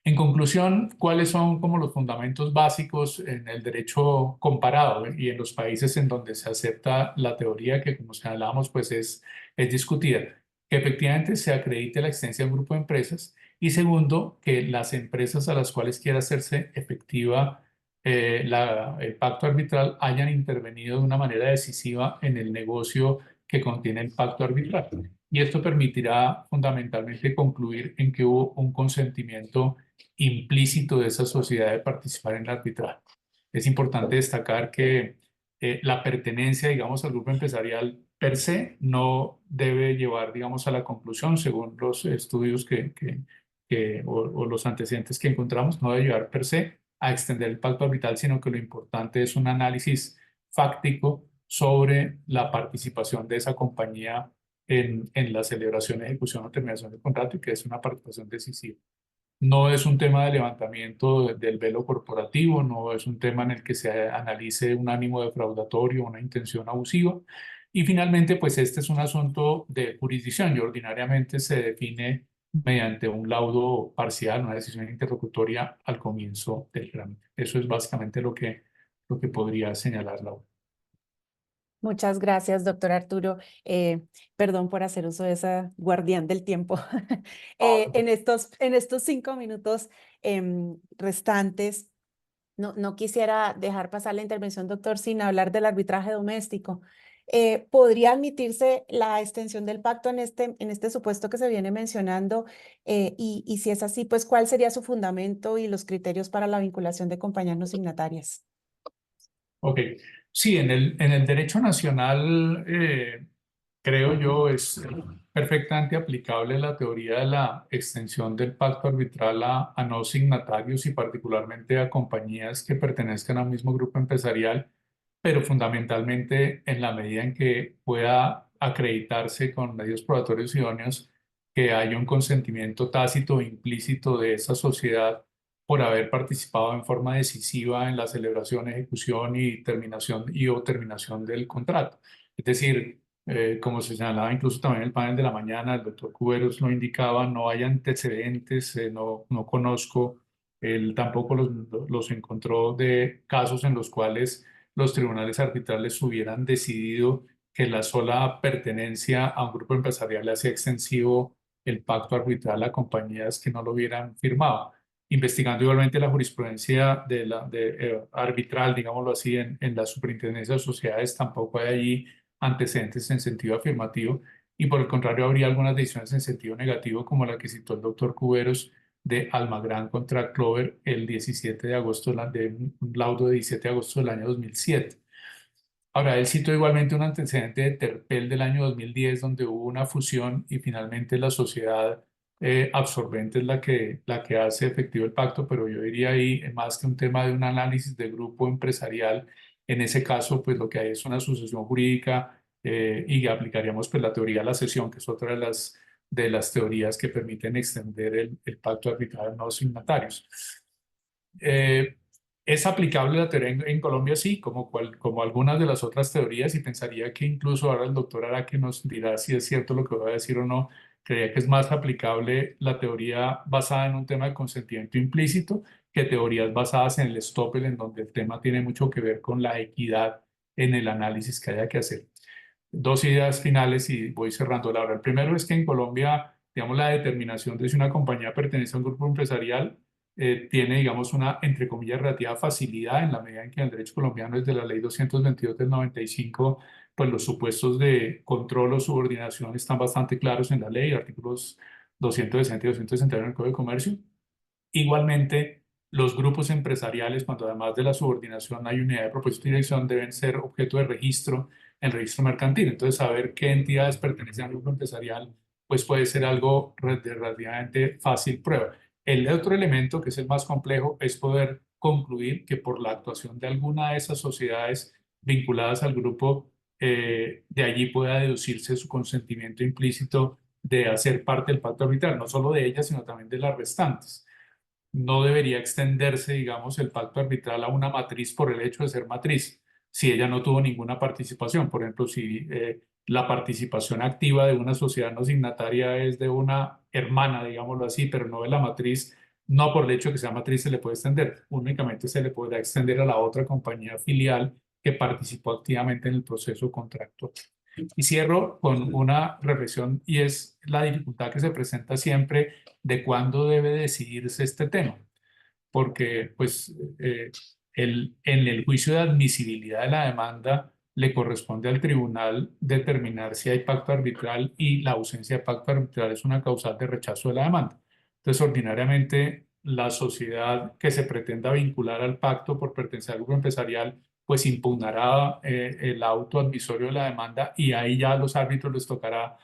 En conclusión, ¿cuáles son como los fundamentos básicos en el derecho comparado y en los países en donde se acepta la teoría que, como señalábamos, pues es discutida? Que efectivamente se acredite la existencia de un grupo de empresas, y segundo, que las empresas a las cuales quiera hacerse efectiva el pacto arbitral hayan intervenido de una manera decisiva en el negocio que contiene el pacto arbitral. Y esto permitirá fundamentalmente concluir en que hubo un consentimiento implícito de esa sociedad de participar en el arbitraje. Es importante destacar que la pertenencia, digamos, al grupo empresarial per se no debe llevar, digamos, a la conclusión, según los estudios o los antecedentes que encontramos, no debe llevar per se a extender el pacto arbitral, sino que lo importante es un análisis fáctico sobre la participación de esa compañía en la celebración, ejecución o terminación del contrato, y que es una participación decisiva. No es un tema de levantamiento del velo corporativo, no es un tema en el que se analice un ánimo defraudatorio o una intención abusiva. Y finalmente, pues este es un asunto de jurisdicción y ordinariamente se define mediante un laudo parcial, una decisión interlocutoria al comienzo del trámite. Eso es básicamente lo que podría señalar, Laura. Muchas gracias, doctor Arturo. Perdón por hacer uso de esa guardián del tiempo. En estos 5 minutos restantes, no quisiera dejar pasar la intervención, doctor, sin hablar del arbitraje doméstico. ¿Podría admitirse la extensión del pacto en este supuesto que se viene mencionando? Y si es así, pues, ¿cuál sería su fundamento y los criterios para la vinculación de compañías no signatarias? Ok, sí, en el derecho nacional, creo yo, es perfectamente aplicable la teoría de la extensión del pacto arbitral a no signatarios y particularmente a compañías que pertenezcan al mismo grupo empresarial, pero fundamentalmente en la medida en que pueda acreditarse con medios probatorios idóneos que haya un consentimiento tácito o implícito de esa sociedad por haber participado en forma decisiva en la celebración, ejecución y o terminación del contrato. Es decir, como se señalaba incluso también en el panel de la mañana, el doctor Cuberos lo indicaba, no hay antecedentes, no conozco, él tampoco los encontró de casos en los cuales los tribunales arbitrales hubieran decidido que la sola pertenencia a un grupo empresarial le hacía extensivo el pacto arbitral a compañías que no lo hubieran firmado. Investigando igualmente la jurisprudencia arbitral, digámoslo así, en la superintendencia de sociedades, tampoco hay allí antecedentes en sentido afirmativo, y por el contrario habría algunas decisiones en sentido negativo, como la que citó el doctor Cuberos de Almagrán contra Clover el 17 de agosto, de un laudo de 17 de agosto del año 2007. Ahora, él citó igualmente un antecedente de Terpel del año 2010, donde hubo una fusión y finalmente la sociedad absorbente es la que hace efectivo el pacto, pero yo diría ahí, más que un tema de un análisis de grupo empresarial, en ese caso, pues lo que hay es una asociación jurídica y aplicaríamos pues la teoría de la cesión, que es otra de las teorías que permiten extender el pacto arbitral a no signatarios. ¿Es aplicable la teoría en Colombia? Sí, como algunas de las otras teorías, y pensaría que incluso ahora el doctor Araque nos dirá si es cierto lo que voy a decir o no. Creía que es más aplicable la teoría basada en un tema de consentimiento implícito que teorías basadas en el estoppel, en donde el tema tiene mucho que ver con la equidad en el análisis que haya que hacer. Dos ideas finales y voy cerrando la hora. El primero es que en Colombia, digamos, la determinación de si una compañía pertenece a un grupo empresarial tiene, digamos, una, entre comillas, relativa facilidad en la medida en que el derecho colombiano, desde la ley 222 del 95, pues los supuestos de control o subordinación están bastante claros en la ley, artículos 260 y 261 del Código de Comercio. Igualmente, los grupos empresariales, cuando además de la subordinación hay unidad de propósito y dirección, deben ser objeto de registro en el registro mercantil. Entonces, saber qué entidades pertenecen al grupo empresarial, pues puede ser algo de relativamente fácil prueba. El otro elemento, que es el más complejo, es poder concluir que por la actuación de alguna de esas sociedades vinculadas al grupo, de allí pueda deducirse su consentimiento implícito de hacer parte del pacto arbitral, no solo de ellas, sino también de las restantes. No debería extenderse, digamos, el pacto arbitral a una matriz por el hecho de ser matriz, si ella no tuvo ninguna participación. Por ejemplo, si la participación activa de una sociedad no signataria es de una hermana, digámoslo así, pero no de la matriz, no por el hecho de que sea matriz se le puede extender, únicamente se le podrá extender a la otra compañía filial que participó activamente en el proceso contractual. Y cierro con una reflexión, y es la dificultad que se presenta siempre de cuándo debe decidirse este tema, porque pues en el juicio de admisibilidad de la demanda le corresponde al tribunal determinar si hay pacto arbitral, y la ausencia de pacto arbitral es una causal de rechazo de la demanda. Entonces, ordinariamente, la sociedad que se pretenda vincular al pacto por pertenecer al grupo empresarial, pues impugnará el auto admisorio de la demanda, y ahí ya a los árbitros les tocará,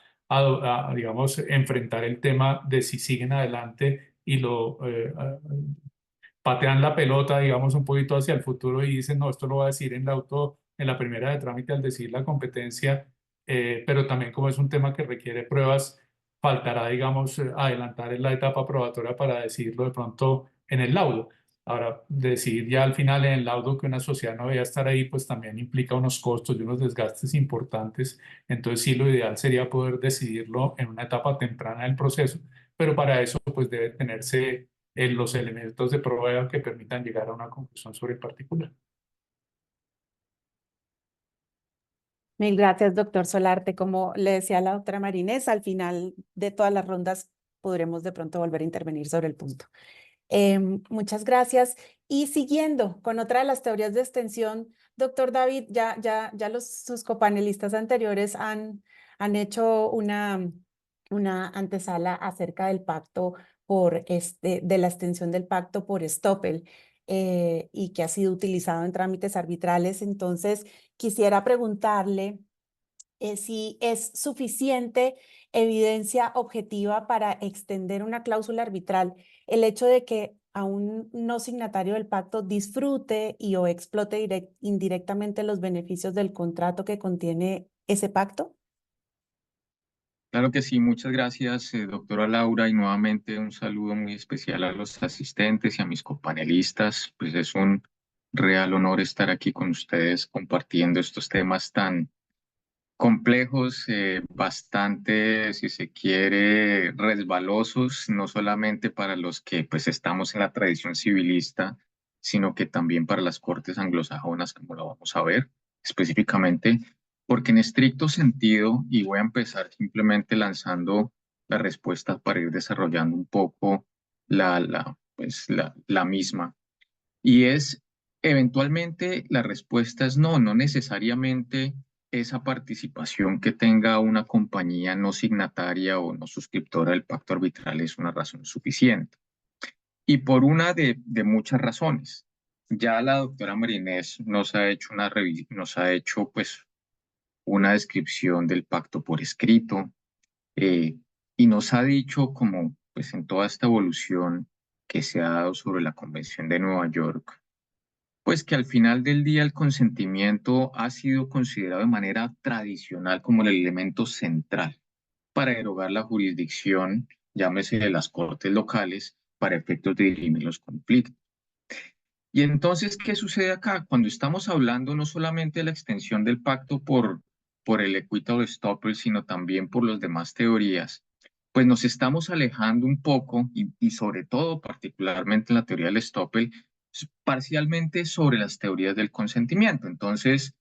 digamos, enfrentar el tema de si siguen adelante y patean la pelota, digamos, un poquito hacia el futuro y dicen, no, esto lo va a decir en la primera de trámite al decir la competencia, pero también como es un tema que requiere pruebas, faltará, digamos, adelantar en la etapa probatoria para decidirlo de pronto en el laudo. Ahora, decidir ya al final en el laudo que una sociedad no debía estar ahí, pues también implica unos costos y unos desgastes importantes. Entonces, sí, lo ideal sería poder decidirlo en una etapa temprana del proceso, pero para eso, pues debe tenerse los elementos de prueba que permitan llegar a una conclusión sobre el particular. Mil gracias, doctor Solarte. Como le decía la doctora Marinés, al final de todas las rondas podremos de pronto volver a intervenir sobre el punto. Muchas gracias. Y siguiendo con otra de las teorías de extensión, doctor David, ya sus copanelistas anteriores han hecho una antesala acerca del pacto de la extensión del pacto por estoppel, y que ha sido utilizado en trámites arbitrales. Entonces, quisiera preguntarle si es suficiente evidencia objetiva para extender una cláusula arbitral el hecho de que a un no signatario del pacto disfrute y o explote indirectamente los beneficios del contrato que contiene ese pacto. Claro que sí, muchas gracias, doctora Laura, y nuevamente un saludo muy especial a los asistentes y a mis copanelistas. Pues es un real honor estar aquí con ustedes compartiendo estos temas tan complejos, bastante, si se quiere, resbalosos, no solamente para los que pues estamos en la tradición civilista, sino que también para las cortes anglosajonas, como lo vamos a ver específicamente, porque en estricto sentido, y voy a empezar simplemente lanzando la respuesta para ir desarrollando un poco la misma, y es, eventualmente la respuesta es no, no necesariamente esa participación que tenga una compañía no signataria o no suscriptora del pacto arbitral es una razón suficiente. Y por una de muchas razones. Ya la doctora Marinés nos ha hecho nos ha hecho pues una descripción del pacto por escrito, eh, y nos ha dicho como pues en toda esta evolución que se ha dado sobre la Convención de Nueva York, pues que al final del día el consentimiento ha sido considerado de manera tradicional como el elemento central para erogar la jurisdicción, llámese de las cortes locales, para efectos de dirimir los conflictos. Y entonces, ¿qué sucede acá? Cuando estamos hablando no solamente de la extensión del pacto por el equitable estoppel, sino también por las demás teorías, pues nos estamos alejando un poco y sobre todo particularmente en la teoría del estoppel, parcialmente sobre las teorías del consentimiento. Entonces,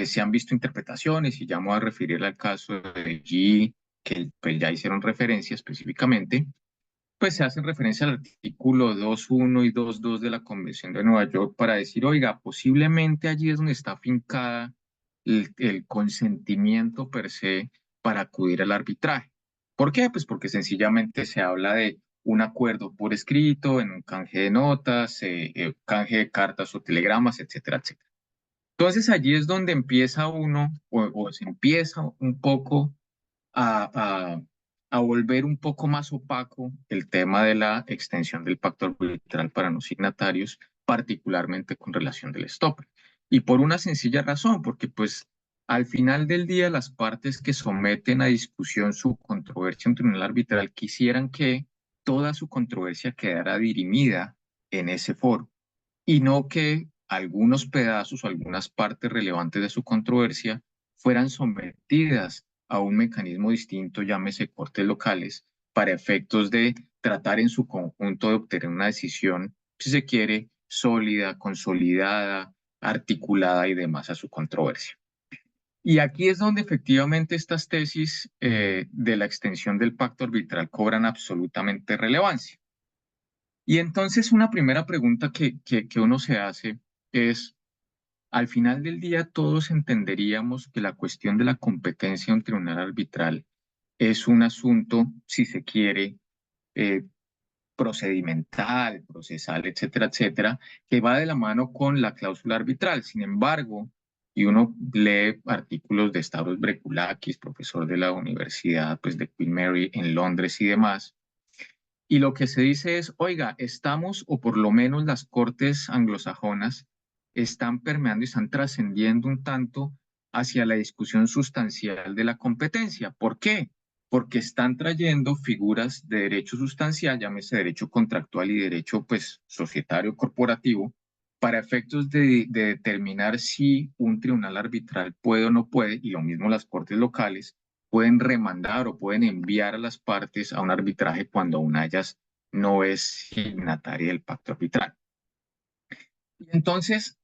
se han visto interpretaciones y ya me voy a referir al caso de G, que pues, ya hicieron referencia específicamente, pues se hacen referencia al artículo 2.1 y 2.2 de la Convención de Nueva York para decir, oiga, posiblemente allí es donde está afincada el consentimiento per se para acudir al arbitraje. ¿Por qué? Pues porque sencillamente se habla de un acuerdo por escrito, en un canje de notas, canje de cartas o telegramas, etcétera, etcétera. Entonces allí es donde empieza uno, o se empieza un poco a, a volver un poco más opaco el tema de la extensión del pacto arbitral para no signatarios, particularmente con relación del stop. Y por una sencilla razón, porque pues al final del día las partes que someten a discusión su controversia en un tribunal arbitral quisieran que toda su controversia quedara dirimida en ese foro y no que algunos pedazos o algunas partes relevantes de su controversia fueran sometidas a un mecanismo distinto, llámese cortes locales, para efectos de tratar en su conjunto de obtener una decisión, si se quiere, sólida, consolidada, articulada y demás a su controversia. Y aquí es donde efectivamente estas tesis de la extensión del pacto arbitral cobran absolutamente relevancia. Y entonces una primera pregunta que uno se hace es, al final del día todos entenderíamos que la cuestión de la competencia de un tribunal arbitral es un asunto, si se quiere, eh, procedimental, procesal, etcétera, etcétera, que va de la mano con la cláusula arbitral. Sin embargo, y uno lee artículos de Stavros Brekulákis, profesor de la Universidad pues, de Queen Mary en Londres y demás, y lo que se dice es, oiga, estamos, o por lo menos las cortes anglosajonas, están permeando y están trascendiendo un tanto hacia la discusión sustancial de la competencia. ¿Por qué? Porque están trayendo figuras de derecho sustancial, llámese derecho contractual y derecho pues societario corporativo, para efectos de determinar si un tribunal arbitral puede o no puede, y lo mismo las cortes locales, pueden remandar o pueden enviar a las partes a un arbitraje cuando una de ellas no es signataria del pacto arbitral. Y entonces,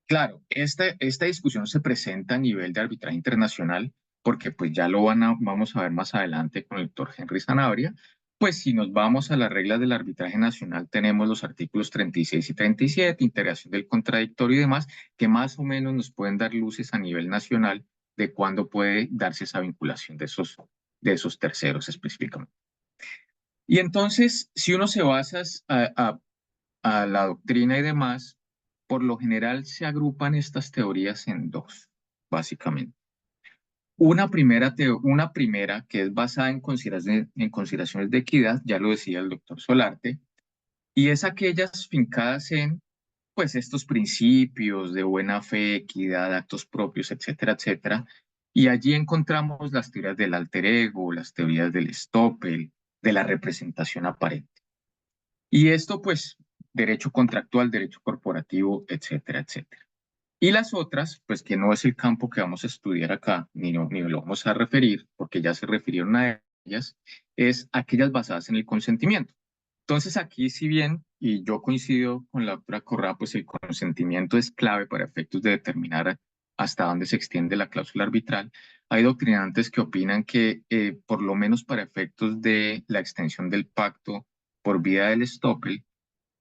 claro, esta discusión se presenta a nivel de arbitraje internacional porque pues ya vamos a ver más adelante con el doctor Henry Sanabria. Pues si nos vamos a las reglas del arbitraje nacional, tenemos los artículos 36 y 37, integración del contradictorio y demás, que más o menos nos pueden dar luces a nivel nacional de cuándo puede darse esa vinculación de esos terceros específicamente. Y entonces, si uno se basa a la doctrina y demás, por lo general se agrupan estas teorías en dos, básicamente. Una primera que es basada en consideraciones de equidad, ya lo decía el doctor Solarte, y es aquellas fincadas en pues estos principios de buena fe, equidad, actos propios, etcétera, etcétera, Y allí encontramos las teorías del alter ego, las teorías del estoppel, de la representación aparente. Y esto, pues, derecho contractual, derecho corporativo, etcétera, etcétera. Y las otras, pues que no es el campo que vamos a estudiar acá, ni lo vamos a referir, porque ya se refirieron a ellas, es aquellas basadas en el consentimiento. Entonces aquí, si bien, y yo coincido con la doctora Correa, pues el consentimiento es clave para efectos de determinar hasta dónde se extiende la cláusula arbitral, hay doctrinantes que opinan que por lo menos para efectos de la extensión del pacto por vía del estoppel,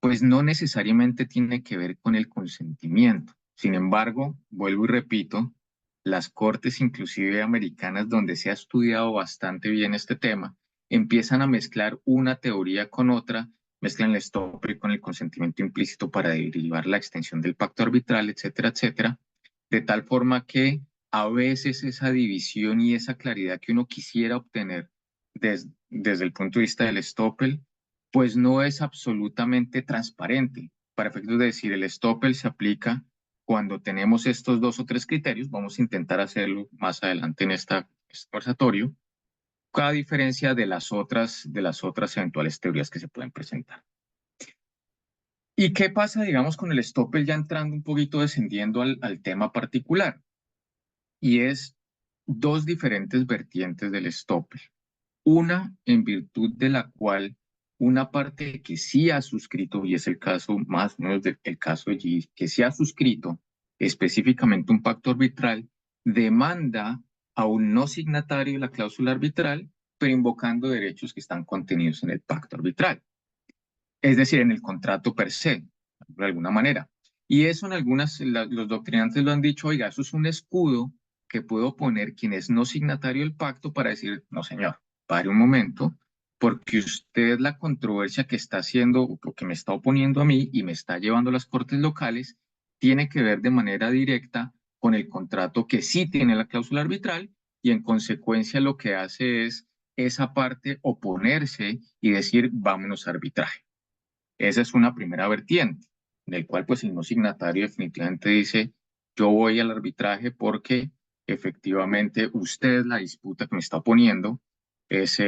pues no necesariamente tiene que ver con el consentimiento. Sin embargo, vuelvo y repito, las cortes inclusive americanas donde se ha estudiado bastante bien este tema, empiezan a mezclar una teoría con otra, mezclan el estoppel con el consentimiento implícito para derivar la extensión del pacto arbitral, etcétera, etcétera, de tal forma que a veces esa división y esa claridad que uno quisiera obtener desde el punto de vista del estoppel, pues no es absolutamente transparente. Para efectos de decir, el estoppel se aplica cuando tenemos estos 2 o 3 criterios, vamos a intentar hacerlo más adelante en este conversatorio, cada diferencia de las otras eventuales teorías que se pueden presentar. ¿Y qué pasa, digamos, con el estoppel ya entrando un poquito descendiendo al tema particular? Y es 2 diferentes vertientes del estoppel. Una en virtud de la cual una parte que sí ha suscrito, y es el caso más o menos del caso de G, que sí ha suscrito específicamente un pacto arbitral, demanda a un no signatario de la cláusula arbitral, pero invocando derechos que están contenidos en el pacto arbitral, es decir, en el contrato per se, de alguna manera. Y eso en los doctrinantes lo han dicho, oiga, eso es un escudo que puedo poner quien es no signatario del pacto para decir, no señor, pare un momento, porque usted la controversia que está haciendo o que me está oponiendo a mí y me está llevando a las cortes locales, tiene que ver de manera directa con el contrato que sí tiene la cláusula arbitral y en consecuencia lo que hace es esa parte oponerse y decir, vámonos a arbitraje. Esa es una primera vertiente, del cual pues el no signatario definitivamente dice, yo voy al arbitraje porque efectivamente usted la disputa que me está poniendo es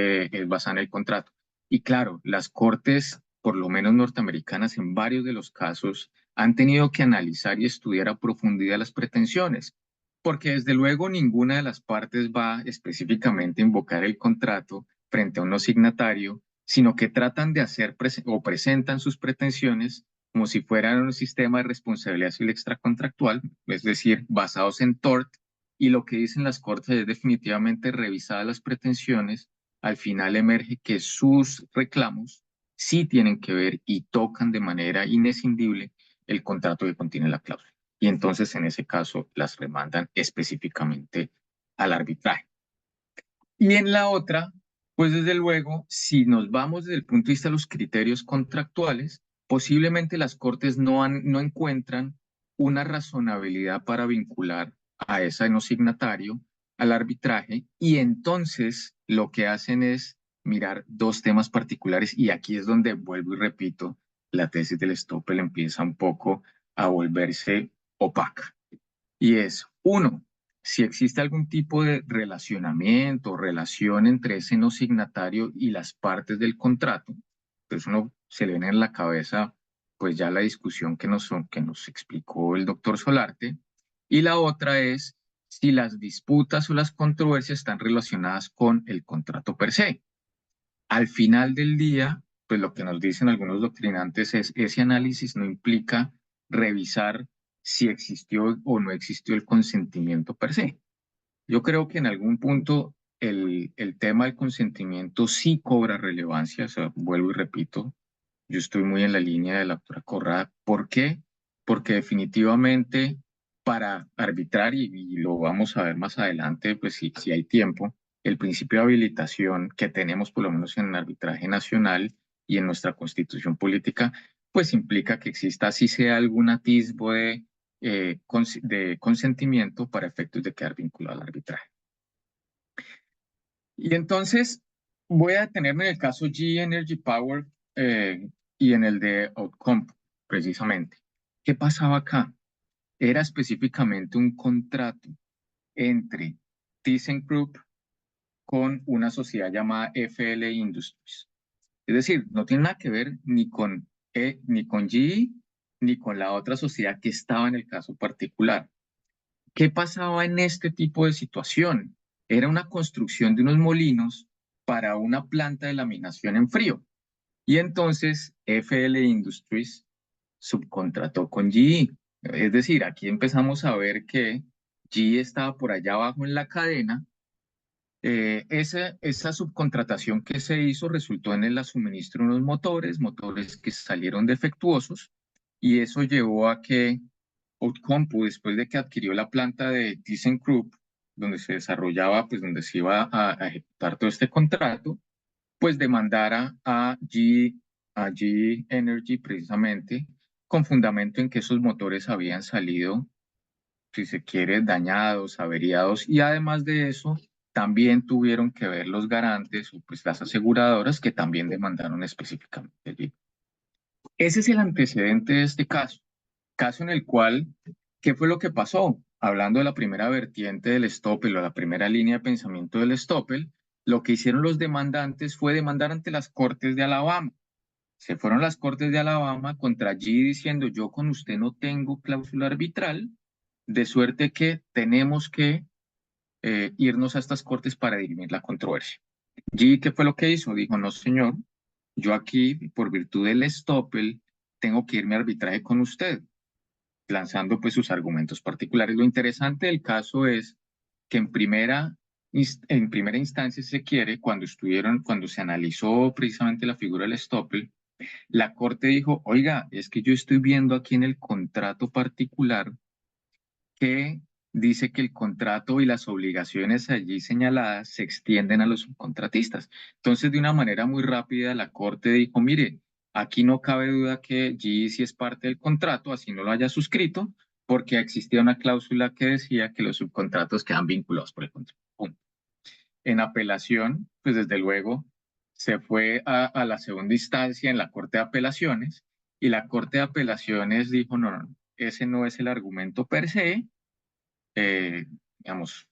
basada en el contrato. Y claro, las cortes, por lo menos norteamericanas, en varios de los casos, han tenido que analizar y estudiar a profundidad las pretensiones, porque desde luego ninguna de las partes va específicamente a invocar el contrato frente a un no signatario, sino que tratan de hacer o presentan sus pretensiones como si fueran un sistema de responsabilidad civil extracontractual, es decir, basados en tort, y lo que dicen las cortes es definitivamente revisadas las pretensiones, al final emerge que sus reclamos sí tienen que ver y tocan de manera inescindible el contrato que contiene la cláusula. Y entonces en ese caso las remandan específicamente al arbitraje. Y en la otra, pues desde luego, si nos vamos desde el punto de vista de los criterios contractuales, posiblemente las cortes no encuentran una razonabilidad para vincular a ese no signatario al arbitraje y entonces lo que hacen es mirar 2 temas particulares y aquí es donde vuelvo y repito, la tesis del estoppel empieza un poco a volverse opaca. Y es, 1, si existe algún tipo de relacionamiento o relación entre ese no signatario y las partes del contrato, pues uno se le viene en la cabeza pues ya la discusión que nos explicó el doctor Solarte. Y la otra es si las disputas o las controversias están relacionadas con el contrato per se. Al final del día, pues lo que nos dicen algunos doctrinantes es ese análisis no implica revisar si existió o no existió el consentimiento per se. Yo creo que en algún punto el tema del consentimiento sí cobra relevancia, o sea, vuelvo y repito, yo estoy muy en la línea de la doctora Corrada. ¿Por qué? Porque definitivamente para arbitrar, y lo vamos a ver más adelante, pues si hay tiempo, el principio de habilitación que tenemos por lo menos en el arbitraje nacional y en nuestra constitución política, pues implica que exista, así sea algún atisbo de consentimiento para efectos de quedar vinculado al arbitraje. Y entonces voy a detenerme en el caso G Energy Power y en el de Outcome, precisamente. ¿Qué pasaba acá? Era específicamente un contrato entre ThyssenKrupp con una sociedad llamada FL Industries. Es decir, no tiene nada que ver ni con GE ni con la otra sociedad que estaba en el caso particular. ¿Qué pasaba en este tipo de situación? Era una construcción de unos molinos para una planta de laminación en frío. Y entonces FL Industries subcontrató con GE. Es decir, aquí empezamos a ver que GE estaba por allá abajo en la cadena. Esa subcontratación que se hizo resultó en el suministro de unos motores que salieron defectuosos, y eso llevó a que Outokumpu, después de que adquirió la planta de ThyssenKrupp, donde se desarrollaba, pues donde se iba a ejecutar todo este contrato, pues demandara a GE Energy precisamente con fundamento en que esos motores habían salido, si se quiere, dañados, averiados, y además de eso, también tuvieron que ver los garantes o pues las aseguradoras que también demandaron específicamente allí. Ese es el antecedente de este caso en el cual, ¿qué fue lo que pasó? Hablando de la primera vertiente del estoppel o la primera línea de pensamiento del estoppel, lo que hicieron los demandantes fue demandar ante las Cortes de Alabama. Se fueron las Cortes de Alabama contra GE diciendo: yo con usted no tengo cláusula arbitral, de suerte que tenemos que irnos a estas Cortes para dirimir la controversia. GE, ¿qué fue lo que hizo? Dijo: no, señor, yo aquí, por virtud del estoppel, tengo que irme a arbitraje con usted, lanzando pues sus argumentos particulares. Lo interesante del caso es que en primera instancia, si se quiere, cuando se analizó precisamente la figura del estoppel, la Corte dijo: oiga, es que yo estoy viendo aquí en el contrato particular que dice que el contrato y las obligaciones allí señaladas se extienden a los subcontratistas. Entonces, de una manera muy rápida, la Corte dijo: mire, aquí no cabe duda que GE sí es parte del contrato, así no lo haya suscrito, porque existía una cláusula que decía que los subcontratos quedan vinculados por el contrato. Punto. En apelación, pues desde luego, se fue a la segunda instancia en la Corte de Apelaciones, y la Corte de Apelaciones dijo: no, no, ese no es el argumento per se, digamos,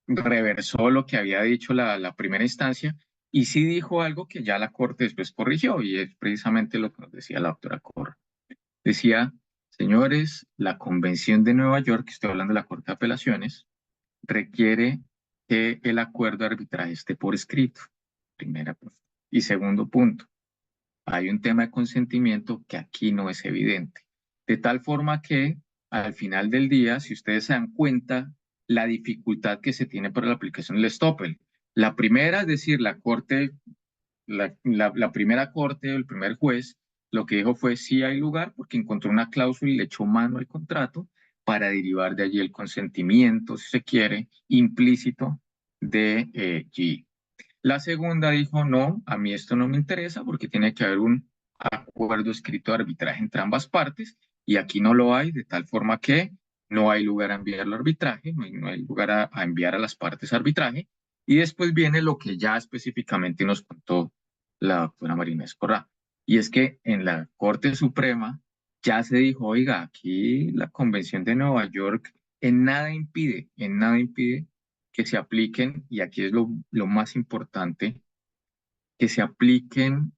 reversó lo que había dicho la primera instancia, y sí dijo algo que ya la Corte después corrigió, y es precisamente lo que nos decía la doctora Corra. Decía: señores, la Convención de Nueva York, estoy hablando de la Corte de Apelaciones, requiere que el acuerdo de arbitraje esté por escrito. Primera punto. Y segundo punto, hay un tema de consentimiento que aquí no es evidente. De tal forma que al final del día, si ustedes se dan cuenta, la dificultad que se tiene para la aplicación del estoppel. La primera, es decir, la primera corte, el primer juez, lo que dijo fue: sí hay lugar, porque encontró una cláusula y le echó mano al contrato para derivar de allí el consentimiento, si se quiere, implícito de GE. La segunda dijo: no, a mí esto no me interesa porque tiene que haber un acuerdo escrito de arbitraje entre ambas partes, y aquí no lo hay, de tal forma que no hay lugar a enviarlo a arbitraje, no hay lugar a enviar a las partes a arbitraje. Y después viene lo que ya específicamente nos contó la doctora Marina Escorrá, y es que en la Corte Suprema ya se dijo: oiga, aquí la Convención de Nueva York en nada impide que se apliquen, y aquí es lo más importante, que se apliquen,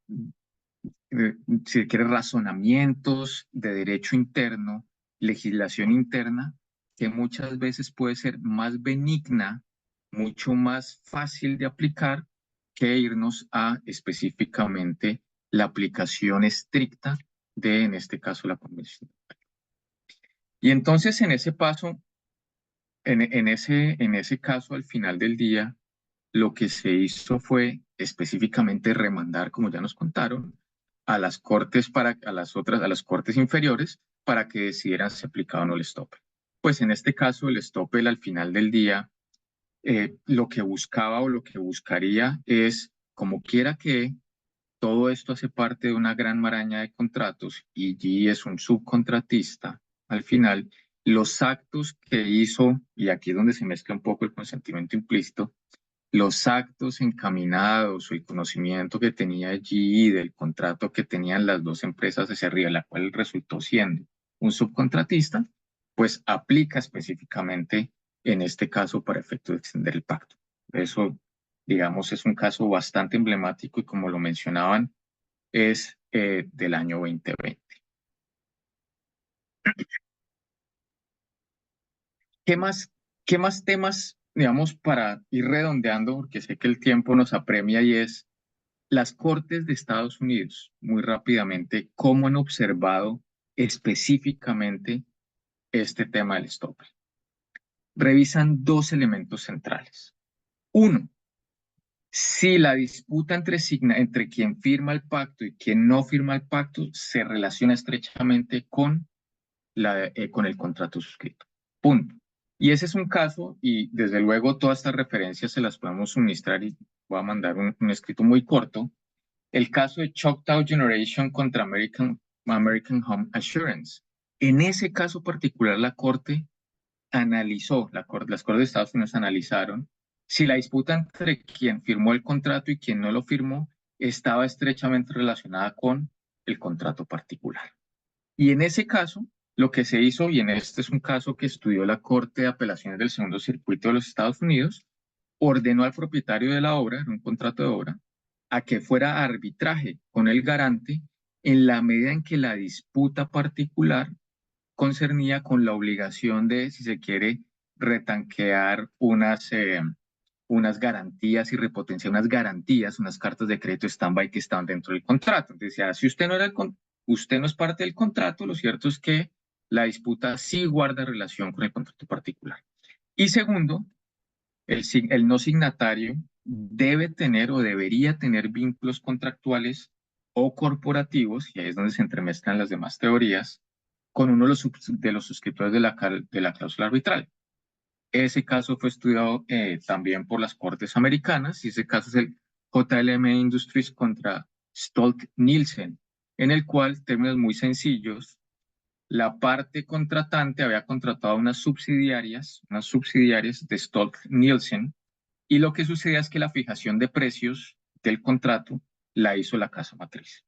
si quiere, razonamientos de derecho interno, legislación interna, que muchas veces puede ser más benigna, mucho más fácil de aplicar, que irnos a específicamente la aplicación estricta de, en este caso, la Convención. Y entonces en ese paso, en ese caso, al final del día, lo que se hizo fue específicamente remandar, como ya nos contaron, a las cortes a las cortes inferiores, para que decidieran si aplicaba o no el estoppel. Pues en este caso, el estoppel al final del día, lo que buscaba o lo que buscaría es, como quiera que todo esto hace parte de una gran maraña de contratos y GE es un subcontratista, al final, los actos que hizo, y aquí es donde se mezcla un poco el consentimiento implícito, los actos encaminados o el conocimiento que tenía GE del contrato que tenían las dos empresas hacia arriba, la cual resultó siendo un subcontratista, pues aplica específicamente en este caso para efectos de extender el pacto. Eso, digamos, es un caso bastante emblemático y como lo mencionaban, es del año 2020. ¿Qué más temas, digamos, para ir redondeando, porque sé que el tiempo nos apremia, y es las Cortes de Estados Unidos, muy rápidamente, cómo han observado específicamente este tema del stop? Revisan dos elementos centrales. Uno, si la disputa entre quien firma el pacto y quien no firma el pacto se relaciona estrechamente con el contrato suscrito. Punto. Y ese es un caso, y desde luego todas estas referencias se las podemos suministrar y voy a mandar un escrito muy corto. El caso de Choctaw Generation contra American Home Assurance. En ese caso particular, la Corte analizó, las Cortes de Estados Unidos analizaron si la disputa entre quien firmó el contrato y quien no lo firmó estaba estrechamente relacionada con el contrato particular. Y en ese caso, lo que se hizo, y en este es un caso que estudió la Corte de Apelaciones del Segundo Circuito de los Estados Unidos, ordenó al propietario de la obra, en un contrato de obra, a que fuera a arbitraje con el garante en la medida en que la disputa particular concernía con la obligación de, si se quiere, retanquear unas garantías y repotenciar unas garantías, unas cartas de crédito stand-by que estaban dentro del contrato. Entonces, decía, si usted no es parte del contrato, lo cierto es que la disputa sí guarda relación con el contrato particular. Y segundo, el no signatario debe tener o debería tener vínculos contractuales o corporativos, y ahí es donde se entremezclan las demás teorías, con uno de los suscriptores de la cláusula arbitral. Ese caso fue estudiado también por las Cortes americanas, y ese caso es el JLM Industries contra Stolt-Nielsen, en el cual, términos muy sencillos, la parte contratante había contratado unas subsidiarias de Stolt-Nielsen, y lo que sucedía es que la fijación de precios del contrato la hizo la casa matriz.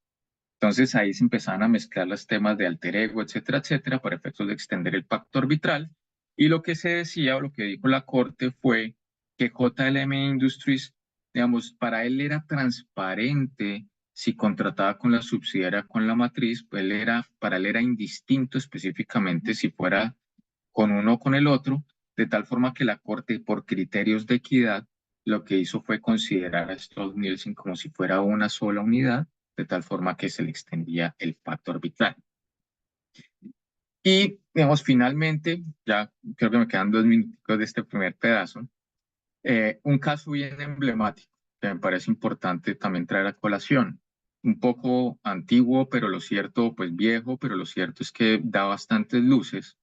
Entonces ahí se empezaban a mezclar los temas de alter ego, etcétera, para efectos de extender el pacto arbitral. Y lo que se decía o lo que dijo la Corte fue que JLM Industries, digamos, para él era transparente si contrataba con la subsidiaria con la matriz, pues para él era indistinto específicamente si fuera con uno o con el otro, de tal forma que la Corte, por criterios de equidad, lo que hizo fue considerar a Stolt-Nielsen como si fuera una sola unidad, de tal forma que se le extendía el pacto arbitral. Y, digamos, finalmente, ya creo que me quedan 2 minutos de este primer pedazo, un caso bien emblemático que me parece importante también traer a colación. Un poco antiguo, pero lo cierto, pues viejo, pero lo cierto es que da bastantes luces.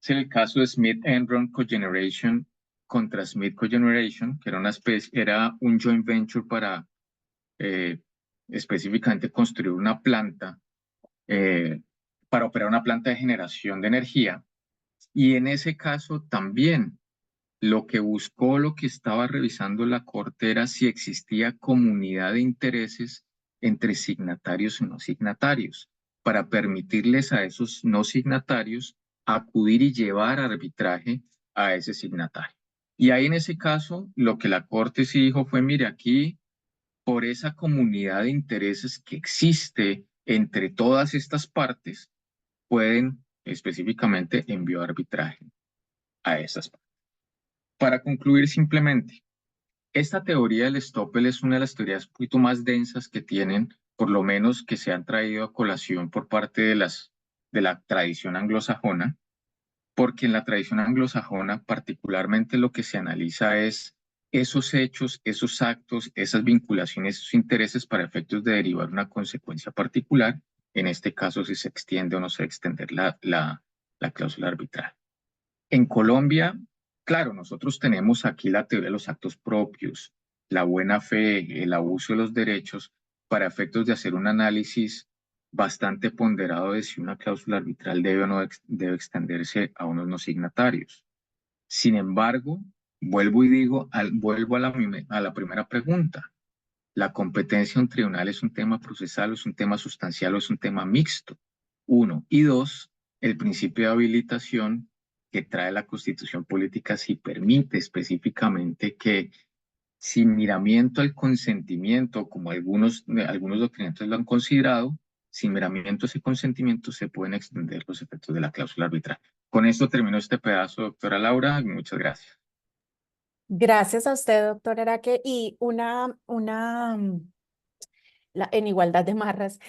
Es el caso de Smith Enron Cogeneration contra Smith Cogeneration, que era un joint venture para específicamente construir una planta, para operar una planta de generación de energía. Y en ese caso también lo que estaba revisando la Corte era si existía comunidad de intereses entre signatarios y no signatarios, para permitirles a esos no signatarios acudir y llevar arbitraje a ese signatario. Y ahí en ese caso, lo que la Corte sí dijo fue, mire, aquí, por esa comunidad de intereses que existe entre todas estas partes, pueden específicamente enviar arbitraje a esas partes. Para concluir simplemente, esta teoría del Stoppel es una de las teorías un poquito más densas que tienen, por lo menos que se han traído a colación por parte de la tradición anglosajona, porque en la tradición anglosajona particularmente lo que se analiza es esos hechos, esos actos, esas vinculaciones, esos intereses para efectos de derivar una consecuencia particular, en este caso si se extiende o no se extender la cláusula arbitral. En Colombia, claro, nosotros tenemos aquí la teoría de los actos propios, la buena fe, el abuso de los derechos, para efectos de hacer un análisis bastante ponderado de si una cláusula arbitral debe o no debe extenderse a unos no signatarios. Sin embargo, vuelvo a la primera pregunta. ¿La competencia de un tribunal es un tema procesal, o es un tema sustancial, o es un tema mixto? 1. Y 2, el principio de habilitación, que trae la Constitución Política sí permite específicamente que sin miramiento al consentimiento, como algunos doctrinantes lo han considerado, sin miramiento a ese consentimiento se pueden extender los efectos de la cláusula arbitral. Con esto termino este pedazo, doctora Laura, y muchas gracias. Gracias a usted, doctor Araque. Y en igualdad de marras,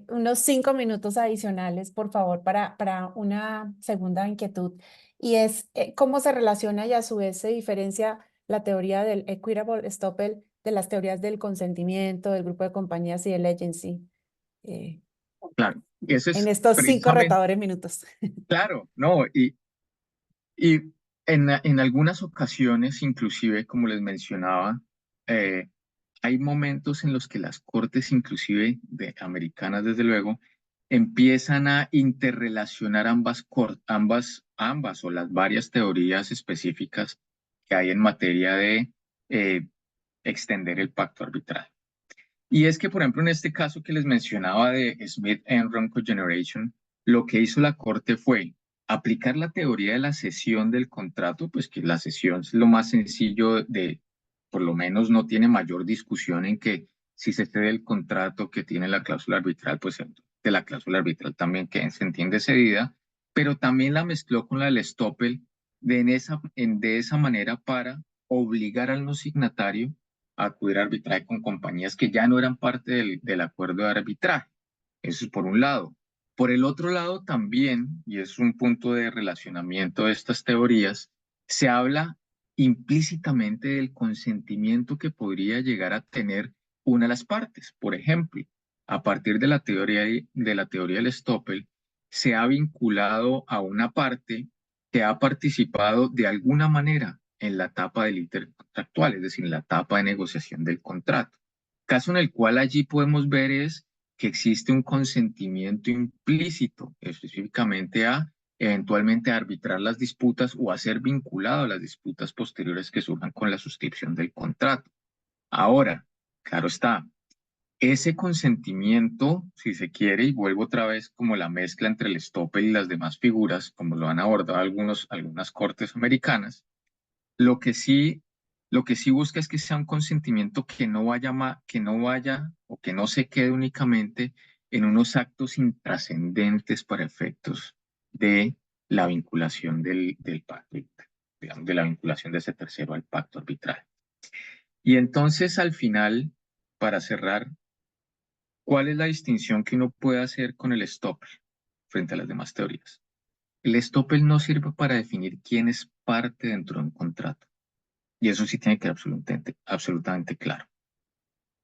unos 5 minutos adicionales, por favor, para una segunda inquietud. Y es cómo se relaciona y a su vez se diferencia la teoría del equitable estoppel de las teorías del consentimiento, del grupo de compañías y del agency. eh, Claro, eso en es estos 5 precisamente, retadores minutos. claro, no, y en algunas ocasiones, inclusive, como les mencionaba, eh, hay momentos en los que las cortes, inclusive de americanas, desde luego, empiezan a interrelacionar ambas o las varias teorías específicas que hay en materia de eh, extender el pacto arbitral. Y es que, por ejemplo, en este caso que les mencionaba de Smith-Enron Cogeneration, lo que hizo la Corte fue aplicar la teoría de la cesión del contrato, pues que la cesión es lo más sencillo por lo menos no tiene mayor discusión en que si se cede el contrato que tiene la cláusula arbitral, pues de la cláusula arbitral también que se entiende cedida, pero también la mezcló con la del estoppel de esa manera para obligar al no signatario a acudir a arbitraje con compañías que ya no eran parte del acuerdo de arbitraje. Eso es por un lado. Por el otro lado también, y es un punto de relacionamiento de estas teorías, se habla implícitamente del consentimiento que podría llegar a tener una de las partes. Por ejemplo, a partir de la teoría del estoppel, se ha vinculado a una parte que ha participado de alguna manera en la etapa del intercontractual, es decir, en la etapa de negociación del contrato. Caso en el cual allí podemos ver es que existe un consentimiento implícito, específicamente a eventualmente arbitrar las disputas o a ser vinculado a las disputas posteriores que surjan con la suscripción del contrato. Ahora, claro está, ese consentimiento, si se quiere, y vuelvo otra vez como la mezcla entre el estoppel y las demás figuras, como lo han abordado algunas cortes americanas, lo que sí, lo que sí busca es que sea un consentimiento que no vaya o que no se quede únicamente en unos actos intrascendentes para efectos de la vinculación del pacto, digamos, de la vinculación de ese tercero al pacto arbitral. Y entonces, al final, para cerrar, ¿cuál es la distinción que uno puede hacer con el estoppel frente a las demás teorías? El estoppel no sirve para definir quién es parte dentro de un contrato. Y eso sí tiene que ser absolutamente claro.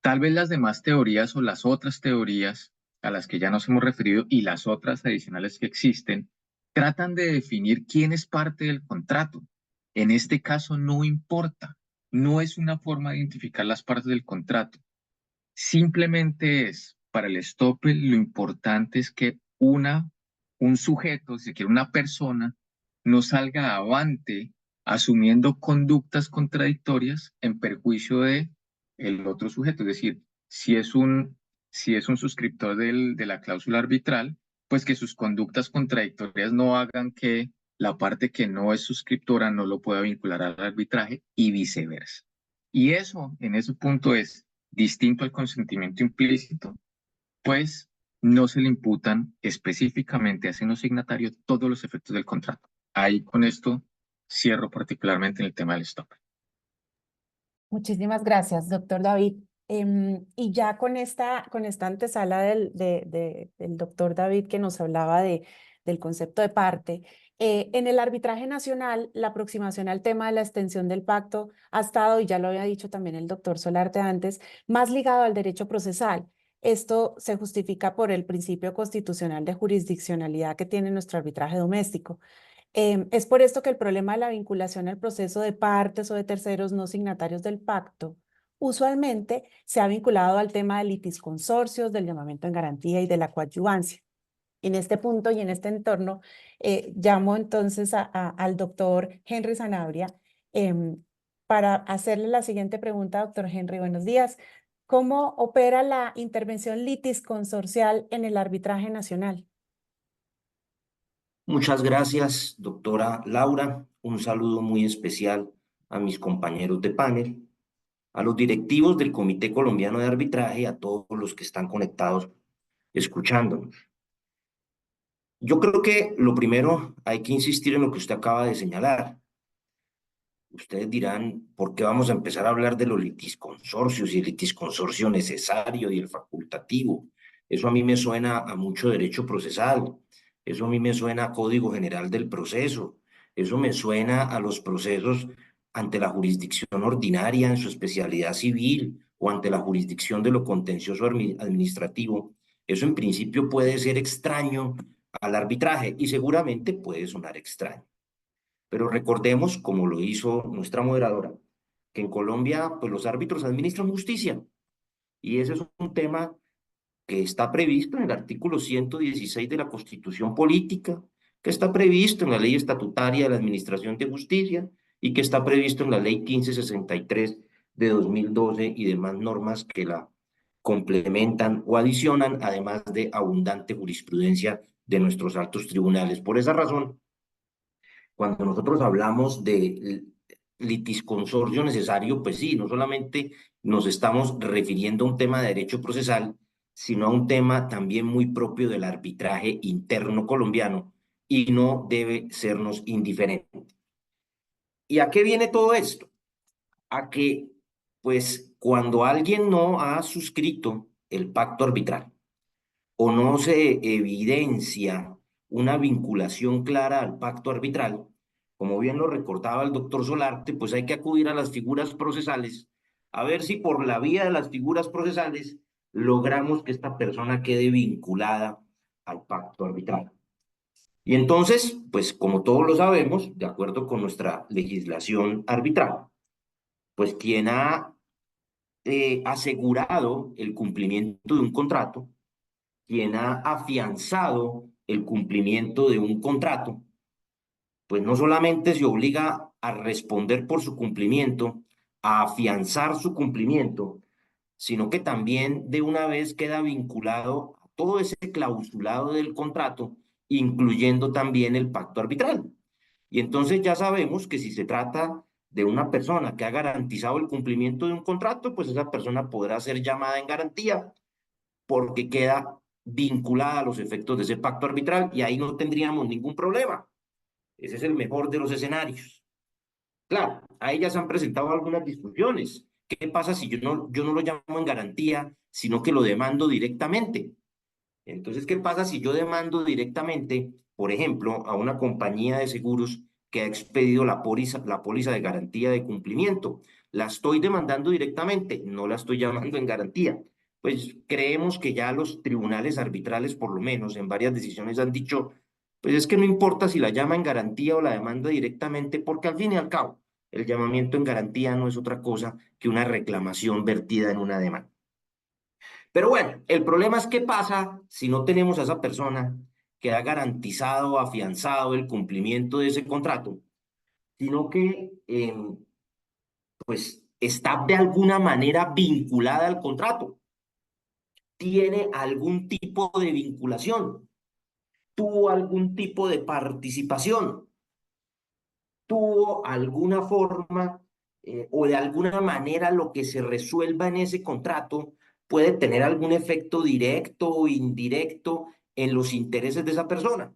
Tal vez las demás teorías o las otras teorías a las que ya nos hemos referido y las otras adicionales que existen, tratan de definir quién es parte del contrato. En este caso no importa, no es una forma de identificar las partes del contrato. Simplemente es, para el estoppel, lo importante es que un sujeto, si se quiere una persona, no salga avante asumiendo conductas contradictorias en perjuicio de el otro sujeto. Es decir, si es un suscriptor de la cláusula arbitral, pues que sus conductas contradictorias no hagan que la parte que no es suscriptora no lo pueda vincular al arbitraje y viceversa. Y eso, en ese punto es distinto al consentimiento implícito, pues no se le imputan específicamente a ese no signatario todos los efectos del contrato. Ahí con esto cierro particularmente en el tema del stop. Muchísimas gracias, doctor David. Y ya con esta antesala del doctor David que nos hablaba del concepto de parte, en el arbitraje nacional, la aproximación al tema de la extensión del pacto ha estado, y ya lo había dicho también el doctor Solarte antes, más ligado al derecho procesal. Esto se justifica por el principio constitucional de jurisdiccionalidad que tiene nuestro arbitraje doméstico. Es por esto que el problema de la vinculación al proceso de partes o de terceros no signatarios del pacto usualmente se ha vinculado al tema de litisconsorcios, del llamamiento en garantía y de la coadyuvancia. En este punto y en este entorno, llamo entonces al doctor Henry Sanabria para hacerle la siguiente pregunta. Doctor Henry, buenos días. ¿Cómo opera la intervención litisconsorcial en el arbitraje nacional? Muchas gracias, doctora Laura. Un saludo muy especial a mis compañeros de panel, a los directivos del Comité Colombiano de Arbitraje y a todos los que están conectados escuchándonos. Yo creo que lo primero hay que insistir en lo que usted acaba de señalar. Ustedes dirán, ¿por qué vamos a empezar a hablar de los litisconsorcios y el litisconsorcio necesario y el facultativo? Eso a mí me suena a mucho derecho procesal, eso a mí me suena a Código General del Proceso, eso me suena a los procesos ante la jurisdicción ordinaria en su especialidad civil o ante la jurisdicción de lo contencioso administrativo. Eso en principio puede ser extraño al arbitraje y seguramente puede sonar extraño. Pero recordemos, como lo hizo nuestra moderadora, que en Colombia pues los árbitros administran justicia y ese es un tema que está previsto en el artículo 116 de la Constitución Política, que está previsto en la Ley Estatutaria de la Administración de Justicia y que está previsto en la Ley 1563 de 2012 y demás normas que la complementan o adicionan, además de abundante jurisprudencia de nuestros altos tribunales. Por esa razón, cuando nosotros hablamos de litisconsorcio necesario, pues sí, no solamente nos estamos refiriendo a un tema de derecho procesal, sino a un tema también muy propio del arbitraje interno colombiano y no debe sernos indiferente. ¿Y a qué viene todo esto? A que, pues, cuando alguien no ha suscrito el pacto arbitral o no se evidencia una vinculación clara al pacto arbitral, como bien lo recordaba el doctor Solarte, pues hay que acudir a las figuras procesales, a ver si por la vía de las figuras procesales logramos que esta persona quede vinculada al pacto arbitral. Y entonces, pues como todos lo sabemos, de acuerdo con nuestra legislación arbitral, pues quien ha asegurado el cumplimiento de un contrato, quien ha afianzado el cumplimiento de un contrato, pues no solamente se obliga a responder por su cumplimiento, a afianzar su cumplimiento, sino que también de una vez queda vinculado a todo ese clausulado del contrato, incluyendo también el pacto arbitral. Y entonces ya sabemos que si se trata de una persona que ha garantizado el cumplimiento de un contrato, pues esa persona podrá ser llamada en garantía porque queda vinculada a los efectos de ese pacto arbitral y ahí no tendríamos ningún problema. Ese es el mejor de los escenarios. Claro, a ellas se han presentado algunas discusiones. ¿Qué pasa si yo no lo llamo en garantía, sino que lo demando directamente? Entonces, ¿qué pasa si yo demando directamente, por ejemplo, a una compañía de seguros que ha expedido la póliza de garantía de cumplimiento? La estoy demandando directamente, no la estoy llamando en garantía. Pues creemos que ya los tribunales arbitrales, por lo menos en varias decisiones, han dicho, pues es que no importa si la llama en garantía o la demanda directamente, porque al fin y al cabo, el llamamiento en garantía no es otra cosa que una reclamación vertida en una demanda. Pero bueno, el problema es qué pasa si no tenemos a esa persona que ha garantizado, afianzado el cumplimiento de ese contrato, sino que pues está de alguna manera vinculada al contrato, tiene algún tipo de vinculación, tuvo algún tipo de participación, tuvo alguna forma o de alguna manera lo que se resuelva en ese contrato puede tener algún efecto directo o indirecto en los intereses de esa persona,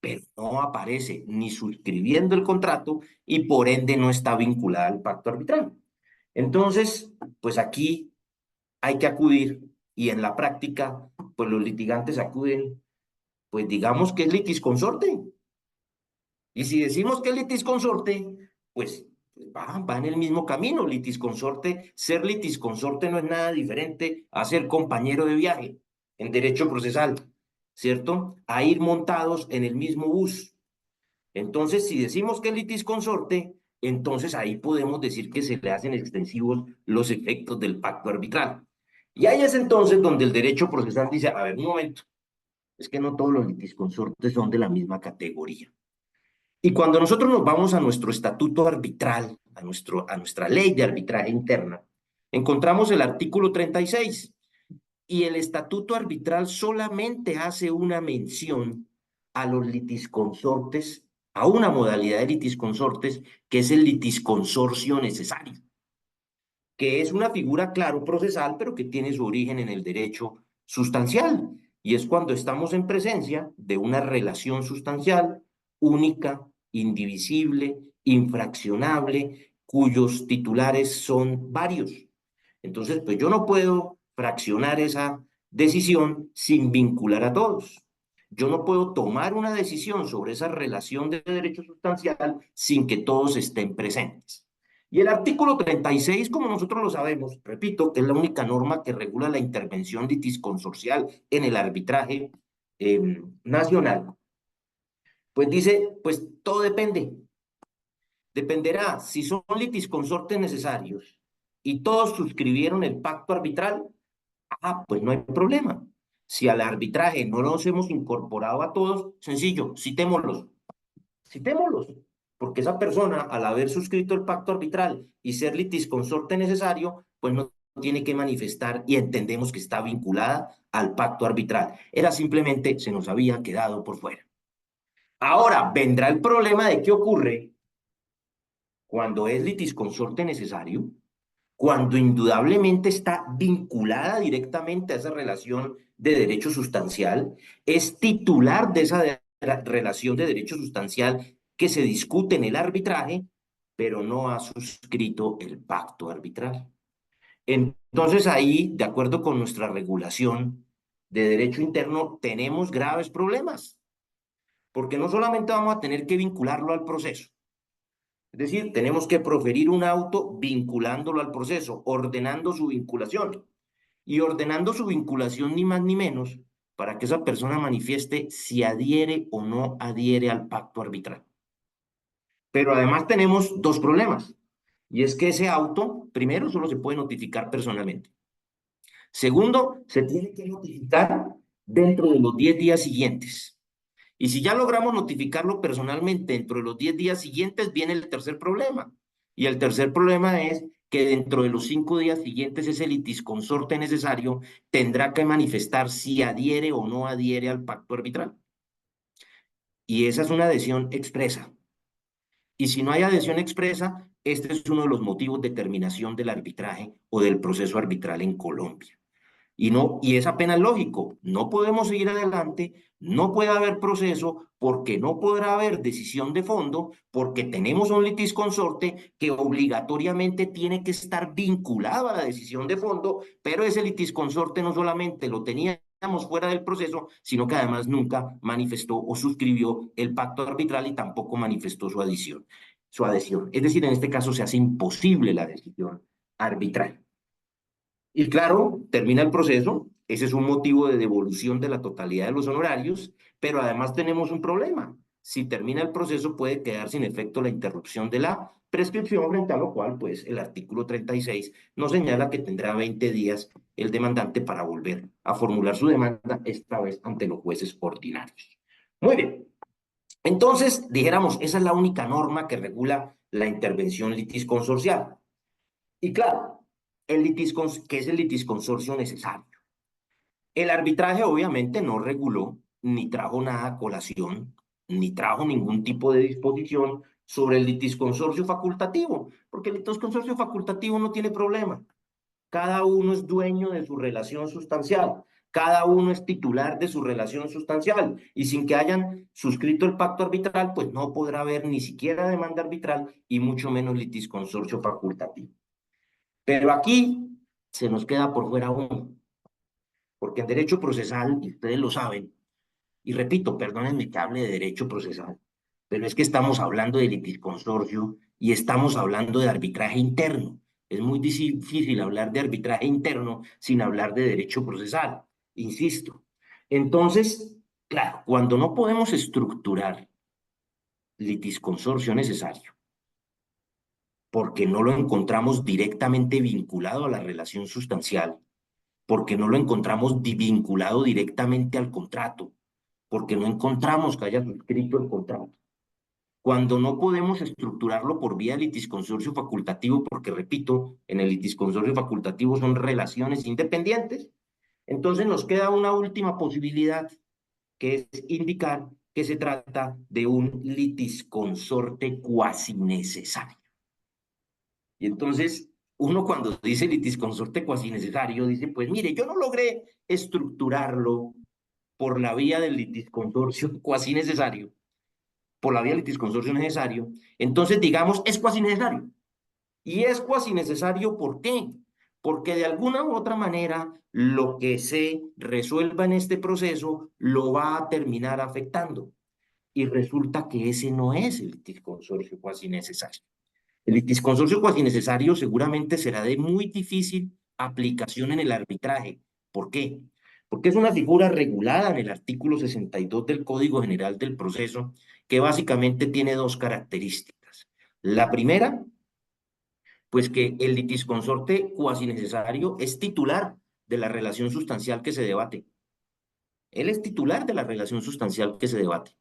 pero no aparece ni suscribiendo el contrato y por ende no está vinculada al pacto arbitral. Entonces, pues aquí hay que acudir y en la práctica, pues los litigantes acuden, pues digamos que es litisconsorte. Y si decimos que es litisconsorte, pues va en el mismo camino. Litisconsorte, ser litisconsorte no es nada diferente a ser compañero de viaje en derecho procesal, ¿cierto? A ir montados en el mismo bus. Entonces, si decimos que es litisconsorte, entonces ahí podemos decir que se le hacen extensivos los efectos del pacto arbitral. Y ahí es entonces donde el derecho procesal dice, a ver, un momento, es que no todos los litisconsortes son de la misma categoría. Y cuando nosotros nos vamos a nuestro estatuto arbitral, a nuestra ley de arbitraje interna, encontramos el artículo 36 y el estatuto arbitral solamente hace una mención a los litisconsortes, a una modalidad de litisconsortes que es el litisconsorcio necesario, que es una figura, claro, procesal, pero que tiene su origen en el derecho sustancial. Y es cuando estamos en presencia de una relación sustancial única, indivisible, infraccionable, cuyos titulares son varios. Entonces, pues yo no puedo fraccionar esa decisión sin vincular a todos. Yo no puedo tomar una decisión sobre esa relación de derecho sustancial sin que todos estén presentes. Y el artículo 36, como nosotros lo sabemos, repito, que es la única norma que regula la intervención litisconsorcial en el arbitraje nacional, pues dice, pues todo depende. Dependerá si son litisconsortes necesarios y todos suscribieron el pacto arbitral, pues no hay problema. Si al arbitraje no los hemos incorporado a todos, sencillo, citémoslos, porque esa persona, al haber suscrito el pacto arbitral y ser litisconsorte necesario, pues no tiene que manifestar y entendemos que está vinculada al pacto arbitral. Era simplemente, se nos había quedado por fuera. Ahora vendrá el problema de qué ocurre cuando es litisconsorte necesario, cuando indudablemente está vinculada directamente a esa relación de derecho sustancial, es titular de esa relación de derecho sustancial que se discute en el arbitraje, pero no ha suscrito el pacto arbitral. Entonces ahí, de acuerdo con nuestra regulación de derecho interno, tenemos graves problemas, porque no solamente vamos a tener que vincularlo al proceso, es decir, tenemos que proferir un auto vinculándolo al proceso, ordenando su vinculación. Y ordenando su vinculación ni más ni menos para que esa persona manifieste si adhiere o no adhiere al pacto arbitral. Pero además tenemos dos problemas. Y es que ese auto, primero, solo se puede notificar personalmente. Segundo, se tiene que notificar dentro de los 10 días siguientes. Y si ya logramos notificarlo personalmente dentro de los 10 días siguientes, viene el tercer problema. Y el tercer problema es que dentro de los 5 días siguientes ese litisconsorte necesario tendrá que manifestar si adhiere o no adhiere al pacto arbitral. Y esa es una adhesión expresa. Y si no hay adhesión expresa, este es uno de los motivos de terminación del arbitraje o del proceso arbitral en Colombia. Y es apenas lógico, no podemos seguir adelante, no puede haber proceso porque no podrá haber decisión de fondo, porque tenemos un litisconsorte que obligatoriamente tiene que estar vinculado a la decisión de fondo, pero ese litisconsorte no solamente lo teníamos fuera del proceso, sino que además nunca manifestó o suscribió el pacto arbitral y tampoco manifestó su adhesión. Es decir, en este caso se hace imposible la decisión arbitral. Y claro, termina el proceso, ese es un motivo de devolución de la totalidad de los honorarios, pero además tenemos un problema. Si termina el proceso puede quedar sin efecto la interrupción de la prescripción, frente a lo cual, pues, el artículo 36 nos señala que tendrá 20 días el demandante para volver a formular su demanda, esta vez ante los jueces ordinarios. Muy bien. Entonces, dijéramos, esa es la única norma que regula la intervención litisconsorcial. Y claro, ¿qué es el litisconsorcio necesario? El arbitraje obviamente no reguló, ni trajo nada a colación, ni trajo ningún tipo de disposición sobre el litisconsorcio facultativo, porque el litisconsorcio facultativo no tiene problema. Cada uno es dueño de su relación sustancial, cada uno es titular de su relación sustancial, y sin que hayan suscrito el pacto arbitral, pues no podrá haber ni siquiera demanda arbitral y mucho menos litisconsorcio facultativo. Pero aquí se nos queda por fuera uno, porque en derecho procesal, y ustedes lo saben, y repito, perdónenme que hable de derecho procesal, pero es que estamos hablando de litisconsorcio y estamos hablando de arbitraje interno. Es muy difícil hablar de arbitraje interno sin hablar de derecho procesal, insisto. Entonces, claro, cuando no podemos estructurar litisconsorcio necesario, porque no lo encontramos directamente vinculado a la relación sustancial, porque no lo encontramos vinculado directamente al contrato, porque no encontramos que haya suscrito el contrato. Cuando no podemos estructurarlo por vía de litisconsorcio facultativo, porque repito, en el litisconsorcio facultativo son relaciones independientes, entonces nos queda una última posibilidad, que es indicar que se trata de un litisconsorte cuasi necesario. Y entonces, uno cuando dice litisconsorte cuasi necesario, dice, pues mire, yo no logré estructurarlo por la vía del litisconsorcio cuasi necesario, por la vía del litisconsorcio necesario, entonces digamos, es cuasi necesario. Y es cuasi necesario, ¿por qué? Porque de alguna u otra manera lo que se resuelva en este proceso lo va a terminar afectando. Y resulta que ese no es el litisconsorcio cuasi necesario. El litisconsorcio cuasi necesario seguramente será de muy difícil aplicación en el arbitraje. ¿Por qué? Porque es una figura regulada en el artículo 62 del Código General del Proceso que básicamente tiene dos características. La primera, pues que el litisconsorte cuasi necesario es titular de la relación sustancial que se debate. Él es titular de la relación sustancial que se debate.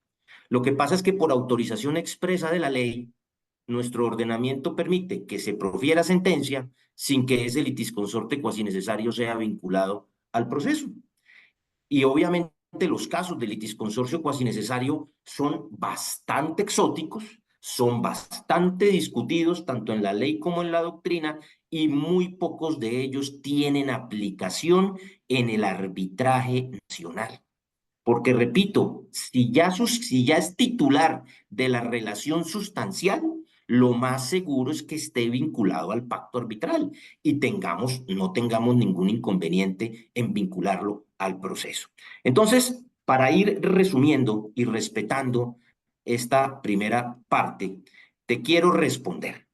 Lo que pasa es que por autorización expresa de la ley, nuestro ordenamiento permite que se profiera sentencia sin que ese litisconsorte cuasi necesario sea vinculado al proceso. Y obviamente los casos de litisconsorcio cuasi necesario son bastante exóticos, son bastante discutidos tanto en la ley como en la doctrina y muy pocos de ellos tienen aplicación en el arbitraje nacional. Porque repito, si ya es titular de la relación sustancial, lo más seguro es que esté vinculado al pacto arbitral y no tengamos ningún inconveniente en vincularlo al proceso. Entonces, para ir resumiendo y respetando esta primera parte, te quiero responder.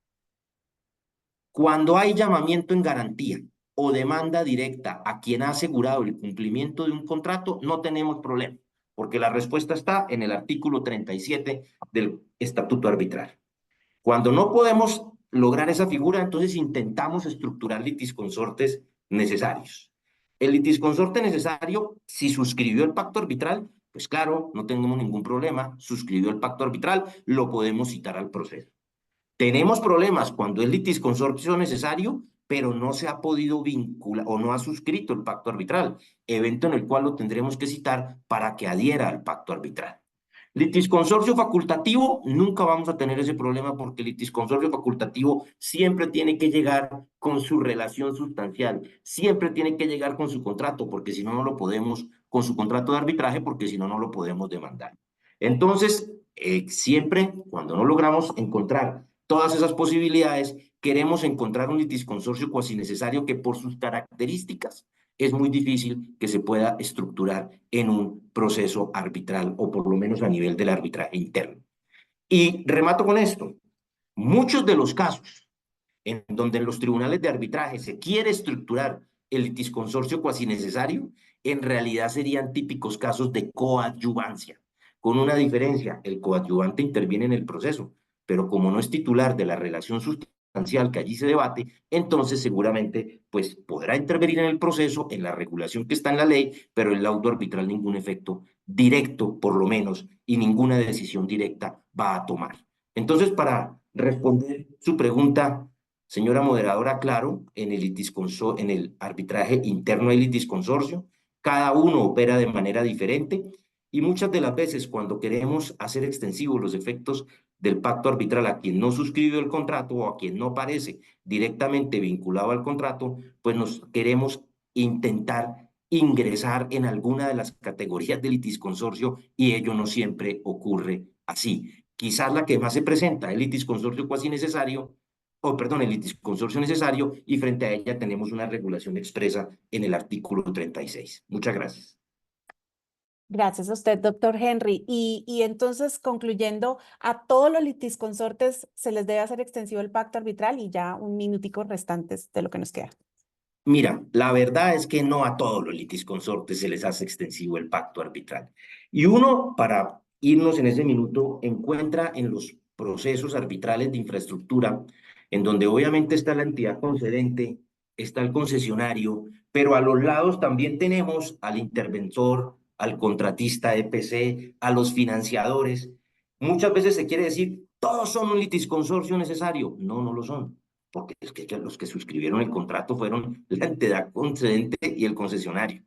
Cuando hay llamamiento en garantía o demanda directa a quien ha asegurado el cumplimiento de un contrato, no tenemos problema, porque la respuesta está en el artículo 37 del Estatuto Arbitral. Cuando no podemos lograr esa figura, entonces intentamos estructurar litisconsortes necesarios. El litisconsorte necesario, si suscribió el pacto arbitral, pues claro, no tenemos ningún problema, suscribió el pacto arbitral, lo podemos citar al proceso. Tenemos problemas cuando es litisconsorcio necesario, pero no se ha podido vincular o no ha suscrito el pacto arbitral, evento en el cual lo tendremos que citar para que adhiera al pacto arbitral. Litisconsorcio facultativo, nunca vamos a tener ese problema porque el litisconsorcio facultativo siempre tiene que llegar con su relación sustancial, siempre tiene que llegar con su contrato, porque si no, no lo podemos, con su contrato de arbitraje, porque si no, no lo podemos demandar. Entonces, siempre cuando no logramos encontrar todas esas posibilidades, queremos encontrar un litisconsorcio cuasi necesario que por sus características es muy difícil que se pueda estructurar en un proceso arbitral o por lo menos a nivel del arbitraje interno. Y remato con esto. Muchos de los casos en donde en los tribunales de arbitraje se quiere estructurar el litisconsorcio cuasi necesario, en realidad serían típicos casos de coadyuvancia, con una diferencia: el coadyuvante interviene en el proceso, pero como no es titular de la relación sustancial que allí se debate, entonces seguramente pues podrá intervenir en el proceso, en la regulación que está en la ley, pero el laudo arbitral ningún efecto directo, por lo menos, y ninguna decisión directa va a tomar. Entonces, para responder su pregunta, señora moderadora, claro, en el arbitraje interno hay litisconsorcio, cada uno opera de manera diferente y muchas de las veces cuando queremos hacer extensivos los efectos del pacto arbitral a quien no suscribió el contrato o a quien no parece directamente vinculado al contrato, pues nos queremos intentar ingresar en alguna de las categorías de litisconsorcio y ello no siempre ocurre así. Quizás la que más se presenta, el litisconsorcio cuasi necesario, el litisconsorcio necesario, y frente a ella tenemos una regulación expresa en el artículo 36. Muchas gracias. Gracias a usted, doctor Henry. Y entonces, concluyendo, a todos los litisconsortes se les debe hacer extensivo el pacto arbitral y ya un minutico restantes de lo que nos queda. Mira, la verdad es que no a todos los litisconsortes se les hace extensivo el pacto arbitral. Y uno, para irnos en ese minuto, encuentra en los procesos arbitrales de infraestructura, en donde obviamente está la entidad concedente, está el concesionario, pero a los lados también tenemos al interventor, al contratista EPC, a los financiadores. Muchas veces se quiere decir, todos son un litisconsorcio necesario. No, no lo son, porque es que los que suscribieron el contrato fueron la entidad concedente y el concesionario.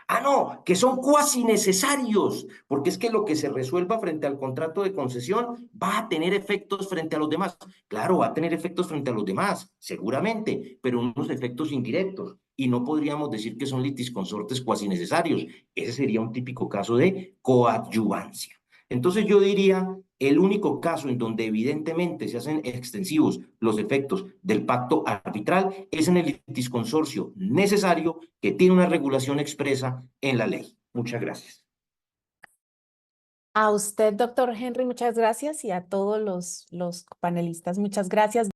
Ah, no, que son cuasi necesarios, porque es que lo que se resuelva frente al contrato de concesión va a tener efectos frente a los demás. Claro, va a tener efectos frente a los demás, seguramente, pero unos efectos indirectos. Y no podríamos decir que son litisconsortes cuasi necesarios. Ese sería un típico caso de coadyuvancia. Entonces yo diría, el único caso en donde evidentemente se hacen extensivos los efectos del pacto arbitral es en el litisconsorcio necesario que tiene una regulación expresa en la ley. Muchas gracias. A usted, doctor Henry, muchas gracias y a todos los panelistas, muchas gracias.